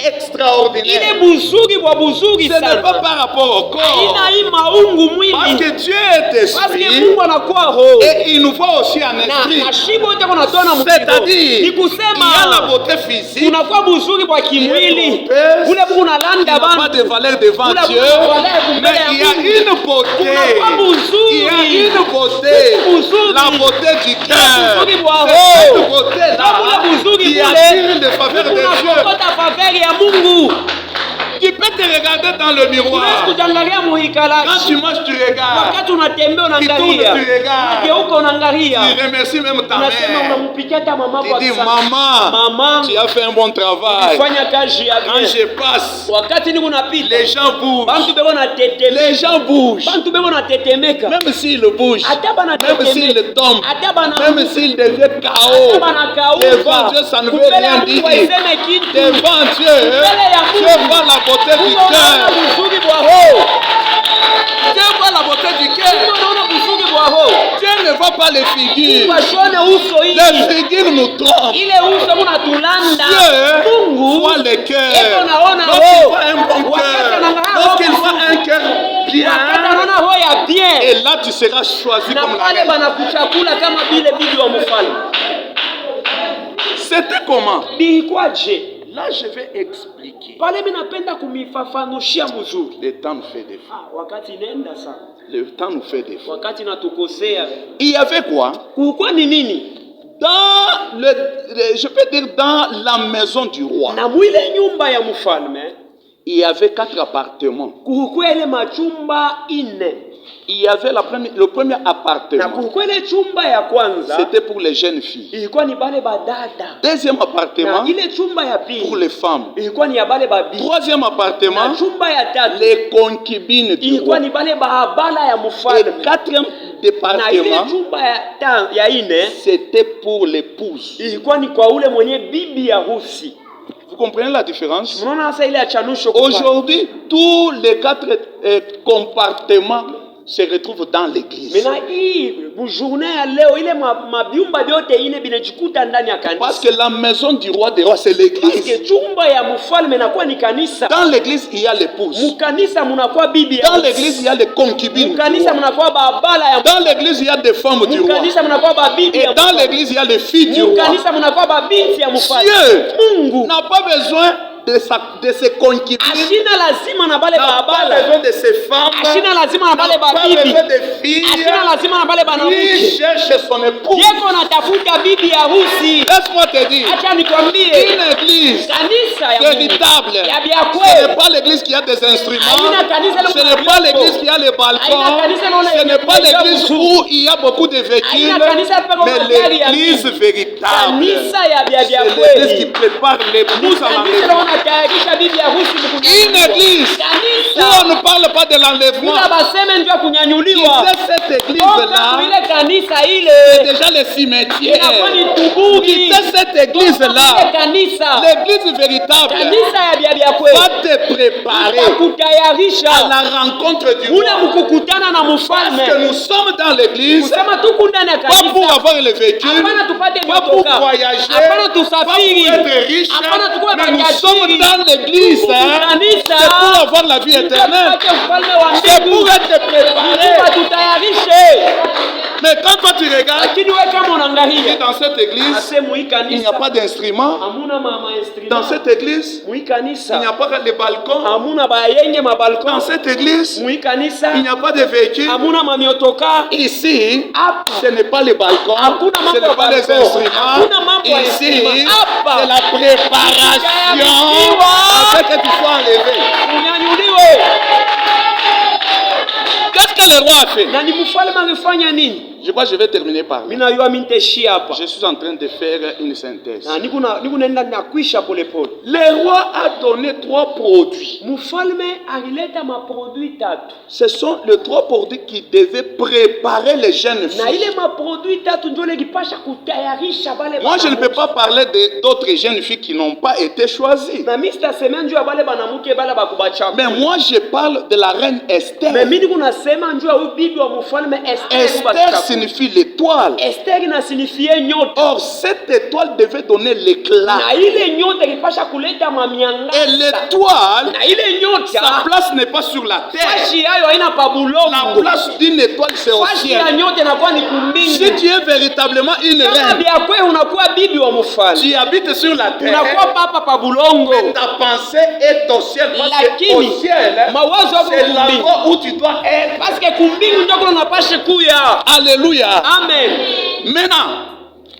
Speaker 1: extraordinaire, ce n'est pas par rapport au corps. Parce que Dieu est esprit et il nous voit aussi en esprit. C'est-à-dire, il y a la beauté physique, il n'y a pas de valeur devant Dieu, mais il y a une beauté, la beauté du cœur. C'est cette beauté-là qui attire les faveurs de Dieu. Tu peux te regarder dans le miroir. Quand tu marches, tu regardes. Tu tournes, tu regardes. Tu remercies même ta mère. Tu dis, maman, tu as fait un bon travail. Quand je passe, les gens bougent. Les gens bougent. Même s'ils bougent, même s'ils tombent, même s'ils deviennent KO, devant Dieu, ça ne veut rien dire. Devant Dieu, Dieu voit la beauté du cœur. Dieu voit la beauté du cœur. Dieu ne voit pas les figures. Les figures nous trompent. Dieu voit le cœur. Lorsqu'il Et là, tu seras choisi
Speaker 2: na
Speaker 1: comme la
Speaker 2: pale
Speaker 1: reine.
Speaker 2: banakuchakula kama vile bibi wa mfalme.
Speaker 1: C'était comment?
Speaker 2: Bilikwaje?
Speaker 1: Là, je vais expliquer.
Speaker 2: Pale mimi napenda kumifafanushia mzuri.
Speaker 1: Le temps nous fait défaut.
Speaker 2: Wakati inaenda sana.
Speaker 1: Le temps nous fait défaut.
Speaker 2: Wakati natukosea.
Speaker 1: Il y avait quoi?
Speaker 2: Kulikuwa ni nini?
Speaker 1: Dans je peux dire dans la maison du roi.
Speaker 2: Na mwile nyumba ya mfalme,
Speaker 1: il y avait 4 appartements.
Speaker 2: kulikuwa ile machumba 4.
Speaker 1: Il y avait le premier
Speaker 2: Na
Speaker 1: appartement.
Speaker 2: kulikuwa ile chumba ya kwanza,
Speaker 1: C'était pour les jeunes filles.
Speaker 2: ilikuwa ni bale badada.
Speaker 1: Deuxième appartement,
Speaker 2: Na ile chumba ya
Speaker 1: pour
Speaker 2: pili,
Speaker 1: les femmes.
Speaker 2: ilikuwa ni ya bale babi.
Speaker 1: Troisième appartement,
Speaker 2: Na chumba ya tatu,
Speaker 1: les concubines du
Speaker 2: ilikuwa
Speaker 1: roi.
Speaker 2: ni bale bahabala ya
Speaker 1: Et
Speaker 2: mfalme.
Speaker 1: quatrième
Speaker 2: Na ile
Speaker 1: département,
Speaker 2: chumba ya 4,
Speaker 1: c'était pour l'épouse.
Speaker 2: ilikuwa ni kwa ule mwenye bibi ya harusi.
Speaker 1: Vous comprenez la différence?
Speaker 2: Unaona sasa ile achanusho.
Speaker 1: Aujourd'hui, tous les 4 compartiments se retrouvent dans l'église.
Speaker 2: Mena hii journée ya leo ile mabiumba vyote ine binajikuta ndani ya kanisa.
Speaker 1: Parce que la maison du roi des rois, c'est
Speaker 2: Parce
Speaker 1: l'église.
Speaker 2: que chumba ya mfalme inakuwa ni kanisa.
Speaker 1: Dans l'église, il y a l'épouse.
Speaker 2: Mukanisa munakuwa bibi ya.
Speaker 1: Dans l'église, il y a les concubines.
Speaker 2: Mukanisa munakuwa babala ya.
Speaker 1: Dans l'église, il y a des femmes du roi.
Speaker 2: Mukanisa munakuwa babibi
Speaker 1: Et
Speaker 2: ya.
Speaker 1: dans l'église, il y a les filles du roi.
Speaker 2: Mukanisa munakuwa babinti ya mfalme.
Speaker 1: Dieu
Speaker 2: Mungu
Speaker 1: n'a pas besoin de ses concubines.
Speaker 2: ashina lazima na bale
Speaker 1: N'a pas
Speaker 2: babala.
Speaker 1: besoin de ses femmes.
Speaker 2: Ashina lazima na bale
Speaker 1: N'a pas
Speaker 2: babibi.
Speaker 1: besoin de filles.
Speaker 2: Ashina lazima na bale
Speaker 1: Il
Speaker 2: banamuke.
Speaker 1: cherche son épouse.
Speaker 2: Yeko natafuta bibi ya harusi.
Speaker 1: Laisse-moi te dire,
Speaker 2: Acha nikwambie.
Speaker 1: une église
Speaker 2: Kanisa ya Mungu.
Speaker 1: véritable,
Speaker 2: Ya bia
Speaker 1: ce
Speaker 2: kweli.
Speaker 1: n'est pas l'église qui a des instruments,
Speaker 2: Haina kanisa
Speaker 1: ce n'est pas l'église qui a les balcons, ce n'est pas l'église où il y a beaucoup de véhicules,
Speaker 2: Haina kanisa peko
Speaker 1: mais
Speaker 2: magari ya
Speaker 1: l'église
Speaker 2: bibi.
Speaker 1: véritable.
Speaker 2: Kanisa ya bia
Speaker 1: C'est
Speaker 2: kweli.
Speaker 1: l'église qui prépare l'épouse à
Speaker 2: Kanisa
Speaker 1: l'enlèvement.
Speaker 2: wanatayarisha bibi ya harusi
Speaker 1: Une
Speaker 2: kunyanyuliwa.
Speaker 1: église où
Speaker 2: Kanisa
Speaker 1: on ne parle pas de l'enlèvement,
Speaker 2: kuna baseme ndio
Speaker 1: qui
Speaker 2: kunyanyuliwa.
Speaker 1: sait cette
Speaker 2: Toka
Speaker 1: église-là,
Speaker 2: ile kanisa
Speaker 1: c'est
Speaker 2: ile
Speaker 1: déjà le cimetière.
Speaker 2: inakuwa ni
Speaker 1: Qui
Speaker 2: tubugi.
Speaker 1: sait cette
Speaker 2: Ile
Speaker 1: église-là,
Speaker 2: kanisa,
Speaker 1: l'église véritable,
Speaker 2: kanisa ya bia kweli
Speaker 1: va te préparer à
Speaker 2: kutayarisha
Speaker 1: la rencontre du
Speaker 2: ule
Speaker 1: roi.
Speaker 2: mkukutana na
Speaker 1: Parce que
Speaker 2: mfalme.
Speaker 1: nous sommes dans l'église,
Speaker 2: Kusema tuku ndani ya
Speaker 1: pas pour
Speaker 2: kanisa.
Speaker 1: avoir le véhicule,
Speaker 2: Hapana tupate
Speaker 1: pas pour
Speaker 2: motoka.
Speaker 1: voyager,
Speaker 2: Hapana
Speaker 1: pas pour
Speaker 2: tusafiri.
Speaker 1: être riche,
Speaker 2: Hapana tukuwe
Speaker 1: mais nous
Speaker 2: matajiri.
Speaker 1: sommes dans l'église.
Speaker 2: Kanisa.
Speaker 1: C'est pour avoir la vie éternelle.
Speaker 2: Tupate ufalme wa
Speaker 1: C'est
Speaker 2: mbingu.
Speaker 1: pour être préparé.
Speaker 2: Tutayarishe.
Speaker 1: Mais quand toi tu regardes,
Speaker 2: Lakini wewe kama unaangalia
Speaker 1: dans cette église,
Speaker 2: asemu hii
Speaker 1: il n'y a
Speaker 2: kanisa
Speaker 1: pas d'instrument.
Speaker 2: hamuna mama
Speaker 1: Dans
Speaker 2: instrument.
Speaker 1: cette église,
Speaker 2: Mwi
Speaker 1: il n'y
Speaker 2: kanisa
Speaker 1: a pas les balcons.
Speaker 2: hamuna bayenge
Speaker 1: Dans
Speaker 2: mabalkon.
Speaker 1: cette église,
Speaker 2: Mwi kanisa
Speaker 1: il n'y a pas de véhicules.
Speaker 2: hamuna mamiotoka.
Speaker 1: Ici,
Speaker 2: Hapa
Speaker 1: ce n'est pas les balcons,
Speaker 2: Hakuna
Speaker 1: ce
Speaker 2: mambo
Speaker 1: n'est
Speaker 2: ya
Speaker 1: pas les
Speaker 2: balcon.
Speaker 1: instruments.
Speaker 2: Hakuna mambo ya
Speaker 1: Ici,
Speaker 2: instrument. Hapa.
Speaker 1: c'est la préparation
Speaker 2: Tayariwa.
Speaker 1: afin que tu sois enlevé.
Speaker 2: unyanyuliwe.
Speaker 1: Qu'est-ce que le roi a fait?
Speaker 2: Na ni mfalme angefanya nini?
Speaker 1: Je crois que je vais terminer par là.
Speaker 2: Mimi najua mimi nitaishia hapa.
Speaker 1: Je suis en train de faire une synthèse.
Speaker 2: Na niko naenda nakwisha polepole.
Speaker 1: Le roi a donné 3 produits.
Speaker 2: Mfalme alileta maproduit 3.
Speaker 1: Ce sont les 3 produits qui devaient préparer les jeunes
Speaker 2: Na
Speaker 1: filles.
Speaker 2: ile maproduit 3 ndio lekipasha kutayarisha bale.
Speaker 1: Moi, je ne peux pas parler d'autres jeunes filles qui n'ont pas été choisies.
Speaker 2: Na mimi sitasema njoo ya bale banamuke bale bakubacha.
Speaker 1: Mais moi, je parle de la reine Esther.
Speaker 2: Mais mimi niko nasema njoo ya huyu bibi wa mfalme Esther.
Speaker 1: Esther signifie l'étoile.
Speaker 2: Esther inasignifie nyota.
Speaker 1: Or, cette étoile devait donner l'éclat.
Speaker 2: Na ile nyota ilipasha kuleta mamiangaza.
Speaker 1: Et l'étoile,
Speaker 2: Na ile nyota
Speaker 1: sa place n'est pas sur la terre.
Speaker 2: fashi yayo haina pabulongo.
Speaker 1: La place d'une étoile, c'est au
Speaker 2: Fashi ya
Speaker 1: ciel.
Speaker 2: nyota inakuwa ni kumbingu.
Speaker 1: Si tu es véritablement une
Speaker 2: Kama
Speaker 1: reine,
Speaker 2: bia kwe unakuwa bibi wa mfalme.
Speaker 1: tu habites sur la terre,
Speaker 2: Unakuwa papa pabulongo.
Speaker 1: ta pensée est au ciel. Parce
Speaker 2: Lakini,
Speaker 1: qu'au ciel,
Speaker 2: mawazo yako
Speaker 1: c'est
Speaker 2: kumbingu.
Speaker 1: l'endroit où tu dois être.
Speaker 2: Parce que kumbingu ndio kuna unapashe kuya.
Speaker 1: Alléluia.
Speaker 2: Amen.
Speaker 1: Maintenant,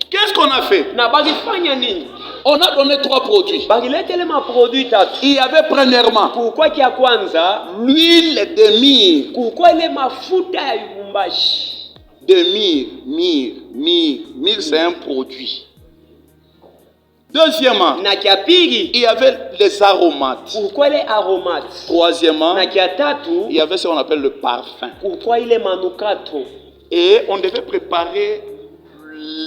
Speaker 1: qu'est-ce qu'on a fait?
Speaker 2: Na bagifanya nini?
Speaker 1: On a donné 3 produits.
Speaker 2: Bagilete ile maproduit 3.
Speaker 1: Il y avait premièrement
Speaker 2: Kulikuwa kia kwanza,
Speaker 1: l'huile de myrrhe.
Speaker 2: kulikuwa ile mafuta ya yumbashi.
Speaker 1: De myrrhe. Myrrhe, c'est un produit. Deuxièmement,
Speaker 2: Na kia pili,
Speaker 1: il y avait les aromates.
Speaker 2: kulikuwa ile aromate.
Speaker 1: Troisièmement,
Speaker 2: Na kia tatu,
Speaker 1: il y avait ce qu'on appelle le parfum.
Speaker 2: kulikuwa ile manukato.
Speaker 1: Et on devait préparer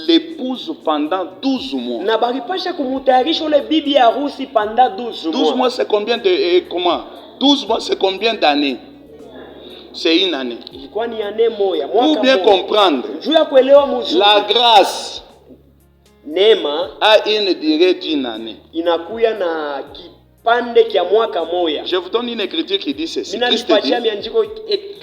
Speaker 1: l'épouse pendant 12 mois.
Speaker 2: Na bagipasha kumutayarisha ule bibi ya harusi panda 12
Speaker 1: 12 mois, c'est combien de... comment? 12 mois, c'est combien d'années? C'est une année.
Speaker 2: Ilikuwa ni ane moya, mwaka
Speaker 1: Pour bien
Speaker 2: moja.
Speaker 1: comprendre,
Speaker 2: Juu ya kuelewa mzuri,
Speaker 1: la grâce
Speaker 2: neema
Speaker 1: a une durée d'une année.
Speaker 2: inakuya na pande kia mwaka moya.
Speaker 1: Je vous donne une écriture qui dit ceci.
Speaker 2: Mina
Speaker 1: Christ
Speaker 2: nipatia
Speaker 1: dit,
Speaker 2: miandiko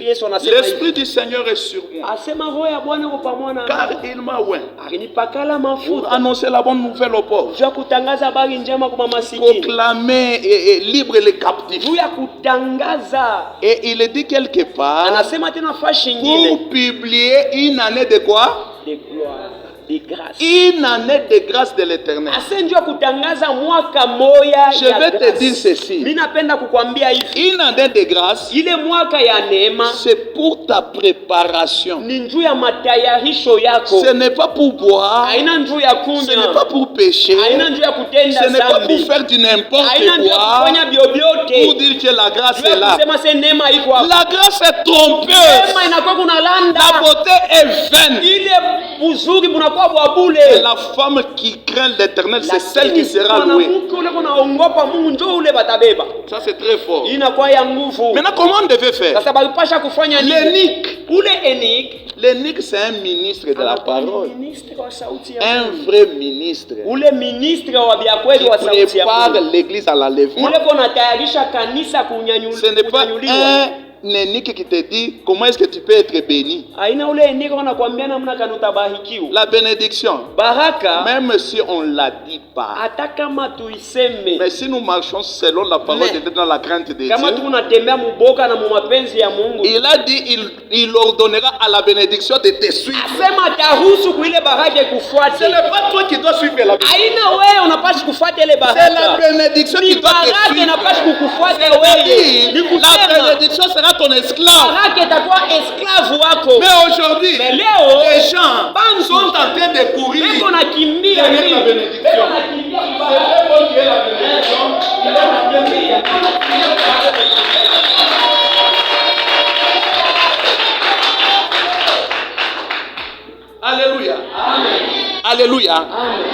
Speaker 2: Yesu anasema
Speaker 1: l'Esprit du Seigneur est sur moi,
Speaker 2: asema roho ya Bwana uko pamoja na
Speaker 1: car il m'a oint
Speaker 2: alinipakala
Speaker 1: pour
Speaker 2: mafuta
Speaker 1: annoncer la bonne nouvelle aux pauvres,
Speaker 2: juu ya kutangaza habari njema kwa masikini,
Speaker 1: proclamer et libre les captifs.
Speaker 2: juu ya kutangaza.
Speaker 1: Et il dit quelque part,
Speaker 2: Anasema tena fashi nyingine
Speaker 1: pour publier une année de quoi?
Speaker 2: de gloire, de grâce.
Speaker 1: Une année de grâce de l'Éternel.
Speaker 2: Ase ndio kutangaza mwaka moya
Speaker 1: Je
Speaker 2: ya
Speaker 1: vais te
Speaker 2: grâce.
Speaker 1: dire ceci.
Speaker 2: Mimi napenda kukwambia hivi,
Speaker 1: Une année de grâce,
Speaker 2: ile mwaka ya neema
Speaker 1: c'est pour ta préparation.
Speaker 2: ni njuu ya matayarisho yako,
Speaker 1: Ce n'est pas pour boire,
Speaker 2: haina njuu ya
Speaker 1: ce n'est
Speaker 2: kunywa,
Speaker 1: pas pour pécher,
Speaker 2: haina njuu ya kutenda
Speaker 1: ce n'est pas pour
Speaker 2: dhambi,
Speaker 1: faire du n'importe
Speaker 2: haina njuu ya
Speaker 1: quoi,
Speaker 2: kufanya vyovyote,
Speaker 1: pour dire que la grâce
Speaker 2: juu
Speaker 1: est
Speaker 2: ya
Speaker 1: là.
Speaker 2: kusema se neema iko hapa.
Speaker 1: La grâce est trompeuse.
Speaker 2: Neema inakuwa kuna
Speaker 1: La
Speaker 2: landa,
Speaker 1: beauté est vaine.
Speaker 2: ile buzuri bunakuwa bwa bule.
Speaker 1: Et la femme qui craint l'Éternel, c'est celle qui sera louée.
Speaker 2: Mwanamke ule kunaongopa Mungu ndio ule batabeba.
Speaker 1: Ça, c'est très fort.
Speaker 2: Inakuwa ya nguvu.
Speaker 1: Maintenant, comment on devait faire?
Speaker 2: Sasa balipasha kufanya nini?
Speaker 1: L'énique.
Speaker 2: Ule enik
Speaker 1: L'énique, c'est un ministre de la parole.
Speaker 2: ministre wa sauti ya
Speaker 1: Un
Speaker 2: Mungu.
Speaker 1: vrai ministre
Speaker 2: Ule ministre wa vya kweli
Speaker 1: qui
Speaker 2: wa sauti ya
Speaker 1: prépare
Speaker 2: Mungu.
Speaker 1: l'église à l'enlèvement.
Speaker 2: Ule kona tayarisha kanisa
Speaker 1: Ce n'est pas
Speaker 2: kunyanyuliwa.
Speaker 1: un énique qui te dit comment est-ce que tu peux être béni.
Speaker 2: Aina ule enik anakuambia namna kana utabarikiwa.
Speaker 1: La bénédiction,
Speaker 2: Baraka
Speaker 1: même si on ne la dit pas,
Speaker 2: hata kama tuiseme.
Speaker 1: mais si nous marchons selon la parole de Dieu dans la crainte de
Speaker 2: Kama
Speaker 1: Dieu,
Speaker 2: tunatembea muboka na mu mapenzi ya Mungu.
Speaker 1: il a dit il ordonnera à la bénédiction de te suivre.
Speaker 2: Asema ataruhusu kuile baraka ikufuate.
Speaker 1: Ce n'est pas toi qui dois suivre la bénédiction.
Speaker 2: Aina wewe unapaswa kufuata ile
Speaker 1: C'est la
Speaker 2: baraka.
Speaker 1: bénédiction
Speaker 2: Ni
Speaker 1: qui doit te
Speaker 2: baraka
Speaker 1: suivre.
Speaker 2: inapaswa kukufuata
Speaker 1: C'est-à-dire,
Speaker 2: wewe. Ni
Speaker 1: la
Speaker 2: kusema
Speaker 1: bénédiction sera ton esclave.
Speaker 2: baraka itakuwa esclave wako.
Speaker 1: Mais aujourd'hui,
Speaker 2: Mais leo
Speaker 1: les gens sont en train de courir.
Speaker 2: beko nakimbia
Speaker 1: Derrière
Speaker 2: hivi.
Speaker 1: la bénédiction.
Speaker 2: Beko nakimbia
Speaker 1: C'est
Speaker 2: baraka.
Speaker 1: très bon qu'il y ait la bénédiction.
Speaker 2: Beko nakimbia.
Speaker 1: Alléluia.
Speaker 2: Amen.
Speaker 1: Alléluia.
Speaker 2: Amen.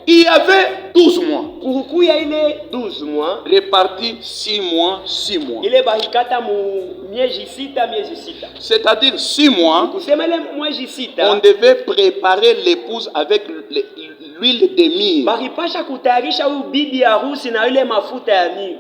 Speaker 1: Il y avait 12 mois.
Speaker 2: Kuhukuya ile 12 mois.
Speaker 1: Répartis 6 mois, 6 mois.
Speaker 2: Ile bahikata mu miezi sita.
Speaker 1: C'est-à-dire 6 mois,
Speaker 2: Kusema ile mwezi
Speaker 1: on
Speaker 2: sita.
Speaker 1: devait préparer l'épouse avec l'huile de myrrhe.
Speaker 2: Baripasha kutayarisha huyu bibi harusi na ile mafuta ya miri.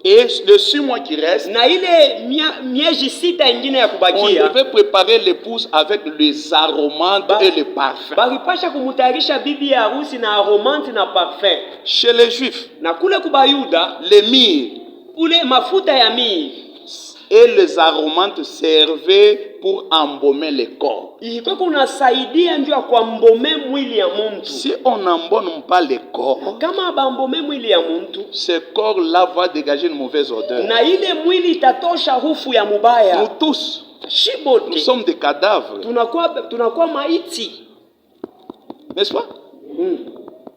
Speaker 1: Et les 6 mois qui restent,
Speaker 2: Na ile miezi sita ingine ya
Speaker 1: on
Speaker 2: kubakia.
Speaker 1: devait préparer l'épouse avec les aromates et les parfums.
Speaker 2: Baripasha kumutayarisha bibi ya harusi na aromante na parfum.
Speaker 1: Chez les Juifs,
Speaker 2: Na kule kubayuda
Speaker 1: les myrrhes
Speaker 2: ule mafuta ya miri
Speaker 1: et les aromates servaient pour embaumer le corps.
Speaker 2: ilikuwa kunasaidia ndio ya kuambome mwili ya muntu.
Speaker 1: Si on n'embaume pas le corps,
Speaker 2: Kama bambome mwili ya muntu,
Speaker 1: ce corps-là va dégager une mauvaise odeur.
Speaker 2: na ile mwili itatosha hufu ya mubaya.
Speaker 1: Nous tous, nous
Speaker 2: Shibote
Speaker 1: sommes des cadavres,
Speaker 2: tunakuwa maiti.
Speaker 1: n'est-ce pas?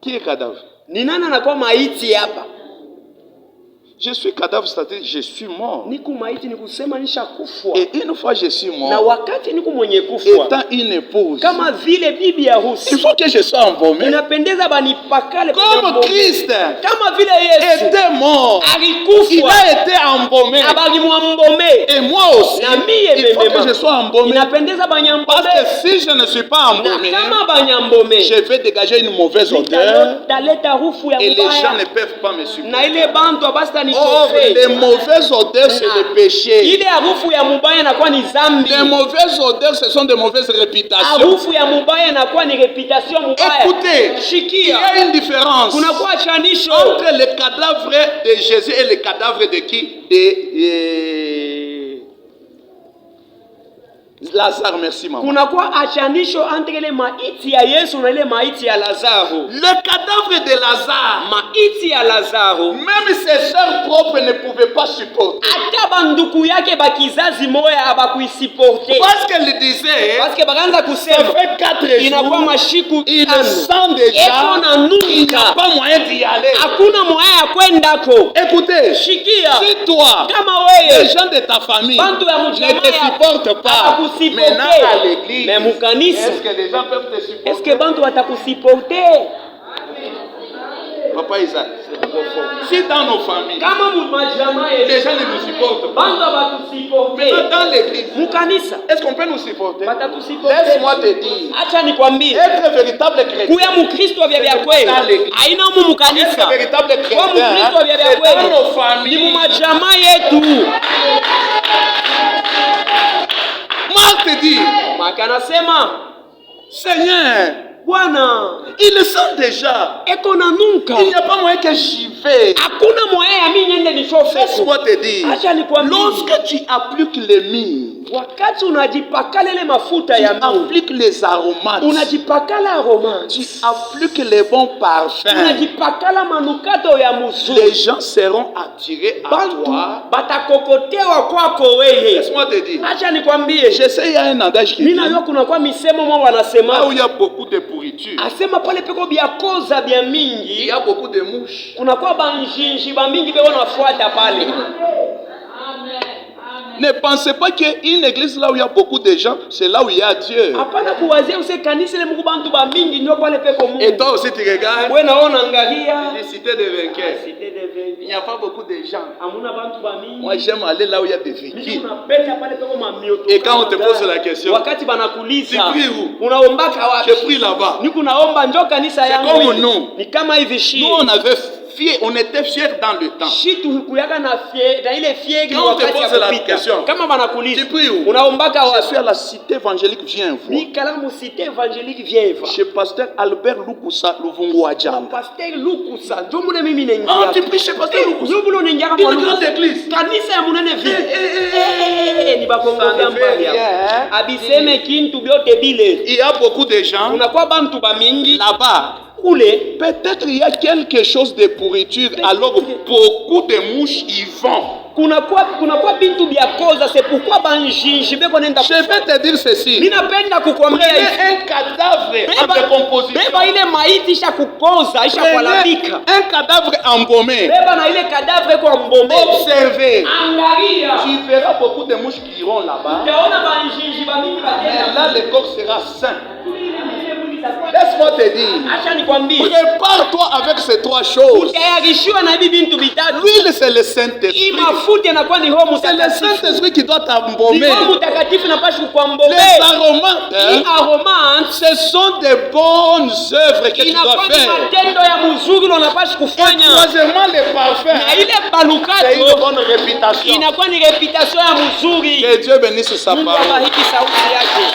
Speaker 1: Qui est cadavre?
Speaker 2: Ni nani anakuwa maiti hapa?
Speaker 1: Je suis cadavre, c'est-à-dire je suis mort.
Speaker 2: Niku maiti ni kusema nishakufwa.
Speaker 1: Et une fois je suis
Speaker 2: Na
Speaker 1: mort,
Speaker 2: wakati niku mwenye kufwa,
Speaker 1: étant une épouse,
Speaker 2: kama vile bibi
Speaker 1: il
Speaker 2: harusi,
Speaker 1: faut que je sois embaumé.
Speaker 2: inapendeza banipakale kwenye
Speaker 1: Comme
Speaker 2: mbombe.
Speaker 1: Christ
Speaker 2: Kama vile Yesu
Speaker 1: était mort, il
Speaker 2: alikufwa
Speaker 1: a été embaumé.
Speaker 2: abalimwambome,
Speaker 1: Et moi aussi,
Speaker 2: na mie
Speaker 1: il faut que je sois embaumé.
Speaker 2: inapendeza banyambome.
Speaker 1: Parce que si je ne suis pas
Speaker 2: Na
Speaker 1: embaumé,
Speaker 2: kama banyambome
Speaker 1: je vais dégager une mauvaise odeur
Speaker 2: taleta harufu ya
Speaker 1: et les gens
Speaker 2: mbaya,
Speaker 1: ne peuvent pas me supporter.
Speaker 2: na ile bantu abasta
Speaker 1: Or,
Speaker 2: nitofe.
Speaker 1: les mauvaises odeurs, c'est le péché.
Speaker 2: Ile harufu ya mubaya inakuwa ni zambi.
Speaker 1: Les mauvaises odeurs, ce sont de mauvaises réputations.
Speaker 2: Harufu ya mubaya inakuwa ni reputation mubaya.
Speaker 1: Écoutez, il y
Speaker 2: Shikia,
Speaker 1: a une différence
Speaker 2: kunakuwa chanisho
Speaker 1: entre le cadavre de Jésus et le cadavre de qui? Lazare, merci maman.
Speaker 2: kunakuwa achanisho entre ile maiti ya Yesu na ile maiti ya Lazaro.
Speaker 1: Le cadavre de Lazare,
Speaker 2: Maiti ya Lazaro,
Speaker 1: même ses sœurs propres ne pouvaient pas supporter.
Speaker 2: hata banduku yake bakizazi moya habakuisiporte.
Speaker 1: Parce qu'elle disait,
Speaker 2: Parce que bakaanza
Speaker 1: ça
Speaker 2: kusema
Speaker 1: fait 4
Speaker 2: inakuwa
Speaker 1: jours,
Speaker 2: mashiku
Speaker 1: il
Speaker 2: tano.
Speaker 1: sent déjà,
Speaker 2: Eko na
Speaker 1: il n'a
Speaker 2: nuka.
Speaker 1: pas moyen d'y aller.
Speaker 2: Hakuna moya ya kwendako.
Speaker 1: Écoutez,
Speaker 2: Shikia,
Speaker 1: si toi,
Speaker 2: kama
Speaker 1: les
Speaker 2: wewe
Speaker 1: gens de ta famille
Speaker 2: bantu ya
Speaker 1: ne
Speaker 2: mjamaa
Speaker 1: te supportent pas,
Speaker 2: habakusiporte.
Speaker 1: maintenant à l'église,
Speaker 2: Mais mukanisa,
Speaker 1: est-ce que les gens peuvent te supporter?
Speaker 2: est-ce que bantu watakusiporte?
Speaker 1: Papa Isaac, si dans nos familles,
Speaker 2: kama mumajama yetu
Speaker 1: les gens ne nous supportent pas,
Speaker 2: bantu batusipote
Speaker 1: maintenant dans l'église,
Speaker 2: mukanisa
Speaker 1: est-ce qu'on peut nous supporter?
Speaker 2: batatusipote.
Speaker 1: Laisse-moi te dire,
Speaker 2: Acha nikwambie,
Speaker 1: être véritable chrétien,
Speaker 2: kuya mukristo wa vya kweli aina mu
Speaker 1: être
Speaker 2: mukanisa,
Speaker 1: véritable
Speaker 2: kwa
Speaker 1: chrétien,
Speaker 2: mukristo wa vya
Speaker 1: c'est
Speaker 2: kweli
Speaker 1: dans nos
Speaker 2: ni
Speaker 1: familles.
Speaker 2: mumajama yetu.
Speaker 1: Marc te dit,
Speaker 2: Maka anasema
Speaker 1: Seigneur,
Speaker 2: Bwana
Speaker 1: il le sent déjà.
Speaker 2: eko na nunka,
Speaker 1: Il n'y a pas moyen que j'y vais.
Speaker 2: hakuna moya ya mimi niende nishofe.
Speaker 1: Laisse-moi te dire,
Speaker 2: Acha nikwambie,
Speaker 1: lorsque tu appliques les mines,
Speaker 2: wakati unajipakala ile mafuta
Speaker 1: tu
Speaker 2: ya mimi,
Speaker 1: appliques les aromates,
Speaker 2: unajipakala aroma,
Speaker 1: tu appliques les bons parfums,
Speaker 2: unajipakala manukato ya muzuri,
Speaker 1: les gens seront attirés à
Speaker 2: bantu
Speaker 1: toi.
Speaker 2: batakokotewa kwako wewe.
Speaker 1: Laisse-moi te dire,
Speaker 2: Acha nikwambie,
Speaker 1: je sais, il y a un adage qui dit,
Speaker 2: mimi najua kuna kwa misemo mwa
Speaker 1: là
Speaker 2: wanasema
Speaker 1: où il y a beaucoup de pourriture,
Speaker 2: asema pale peko bya koza bya
Speaker 1: il
Speaker 2: mingi,
Speaker 1: y a beaucoup de mouches.
Speaker 2: kuna kwa banjinji ba mingi beko nafuata pale.
Speaker 1: Ne pensez pas qu'une église là où il y a beaucoup de gens, c'est là où il y a Dieu.
Speaker 2: Hapana kuwazia use kanisa ile mkubantu ba mingi ndio pale peko Mungu.
Speaker 1: Et toi aussi tu regardes,
Speaker 2: Wewe naona angalia
Speaker 1: les cités de vainqueurs.
Speaker 2: cité de Venise.
Speaker 1: Il n'y a pas beaucoup de gens.
Speaker 2: Hamuna bantu ba mingi.
Speaker 1: Moi j'aime aller là où il y a des
Speaker 2: Mimi
Speaker 1: vikings.
Speaker 2: unapenda pale peko mamioto.
Speaker 1: Et quand on te pose la question,
Speaker 2: wakati banakuuliza
Speaker 1: tu pries où?
Speaker 2: unaombaka wapi?
Speaker 1: Je prie là-bas.
Speaker 2: Niko naomba njoo kanisa yangu.
Speaker 1: comme nous.
Speaker 2: Ni kama hivi shi.
Speaker 1: Nous on avait on était fiers dans le temps.
Speaker 2: Shitu hukuyaka na fie na ile fiegi
Speaker 1: Quand on te
Speaker 2: wakati ya
Speaker 1: pose la
Speaker 2: kupita.
Speaker 1: question,
Speaker 2: Kama banakuuliza
Speaker 1: tu pries où?
Speaker 2: unaombaka
Speaker 1: Je
Speaker 2: wapi?
Speaker 1: suis à la cité évangélique, viens voir.
Speaker 2: Ni kalamu cité évangélique vieva.
Speaker 1: Chez pasteur Albert Lukusa Luvungu Adjamba.
Speaker 2: Pasteur Lukusa ndio mule mimi naingia.
Speaker 1: Ah, tu pries chez pasteur Lukusa.
Speaker 2: Ndio mule unaingia
Speaker 1: Une grande église.
Speaker 2: kanisa ya munene vile. Ni bakongo
Speaker 1: Ça ne
Speaker 2: vya
Speaker 1: fait
Speaker 2: mbali.
Speaker 1: rien.
Speaker 2: Abiseme kintu byote bile.
Speaker 1: Il y a beaucoup de gens
Speaker 2: Unakuwa bantu ba mingi
Speaker 1: là-bas.
Speaker 2: kule.
Speaker 1: Peut-être il y a quelque chose de pourriture, alors beaucoup de mouches y vont.
Speaker 2: Kunakuwa bintu bya koza, c'est pourquoi banjinji beko nenda.
Speaker 1: Je vais te dire ceci.
Speaker 2: Mimi napenda kukwambia hivi.
Speaker 1: Prenez un cadavre en décomposition.
Speaker 2: Beba ile maiti isha kukoza, isha kualabika.
Speaker 1: Un cadavre embaumé.
Speaker 2: Beba na ile kadavre kwa mbombe.
Speaker 1: Observez.
Speaker 2: Angalia.
Speaker 1: Tu verras beaucoup de mouches qui iront là-bas.
Speaker 2: Utaona banjinji ba mingi
Speaker 1: Mais
Speaker 2: batenda.
Speaker 1: là, le corps sera sain. Laisse-moi te dire.
Speaker 2: Acha nikwambie.
Speaker 1: Prépare-toi avec ces trois choses.
Speaker 2: Utayarishiwa na hivi bintu bitatu.
Speaker 1: L'huile, c'est le Saint-Esprit.
Speaker 2: Hii mafuta yanakuwa ni Roho
Speaker 1: C'est le
Speaker 2: Mtakatifu.
Speaker 1: Saint-Esprit qui doit
Speaker 2: Ni
Speaker 1: t'embaumer.
Speaker 2: Roho Mtakatifu napasha kukwambombe.
Speaker 1: Les aromates,
Speaker 2: Hii aromance
Speaker 1: ce sont des bonnes œuvres que tu dois
Speaker 2: inakuwa ni
Speaker 1: faire.
Speaker 2: matendo ya mzuri unapasha kufanya.
Speaker 1: Troisièmement, les parfums.
Speaker 2: Na ile
Speaker 1: C'est une
Speaker 2: balukato
Speaker 1: bonne réputation.
Speaker 2: inakuwa ni reputation ya mzuri.
Speaker 1: Que Dieu bénisse sa
Speaker 2: Mungu
Speaker 1: parole.
Speaker 2: abariki sauti yake.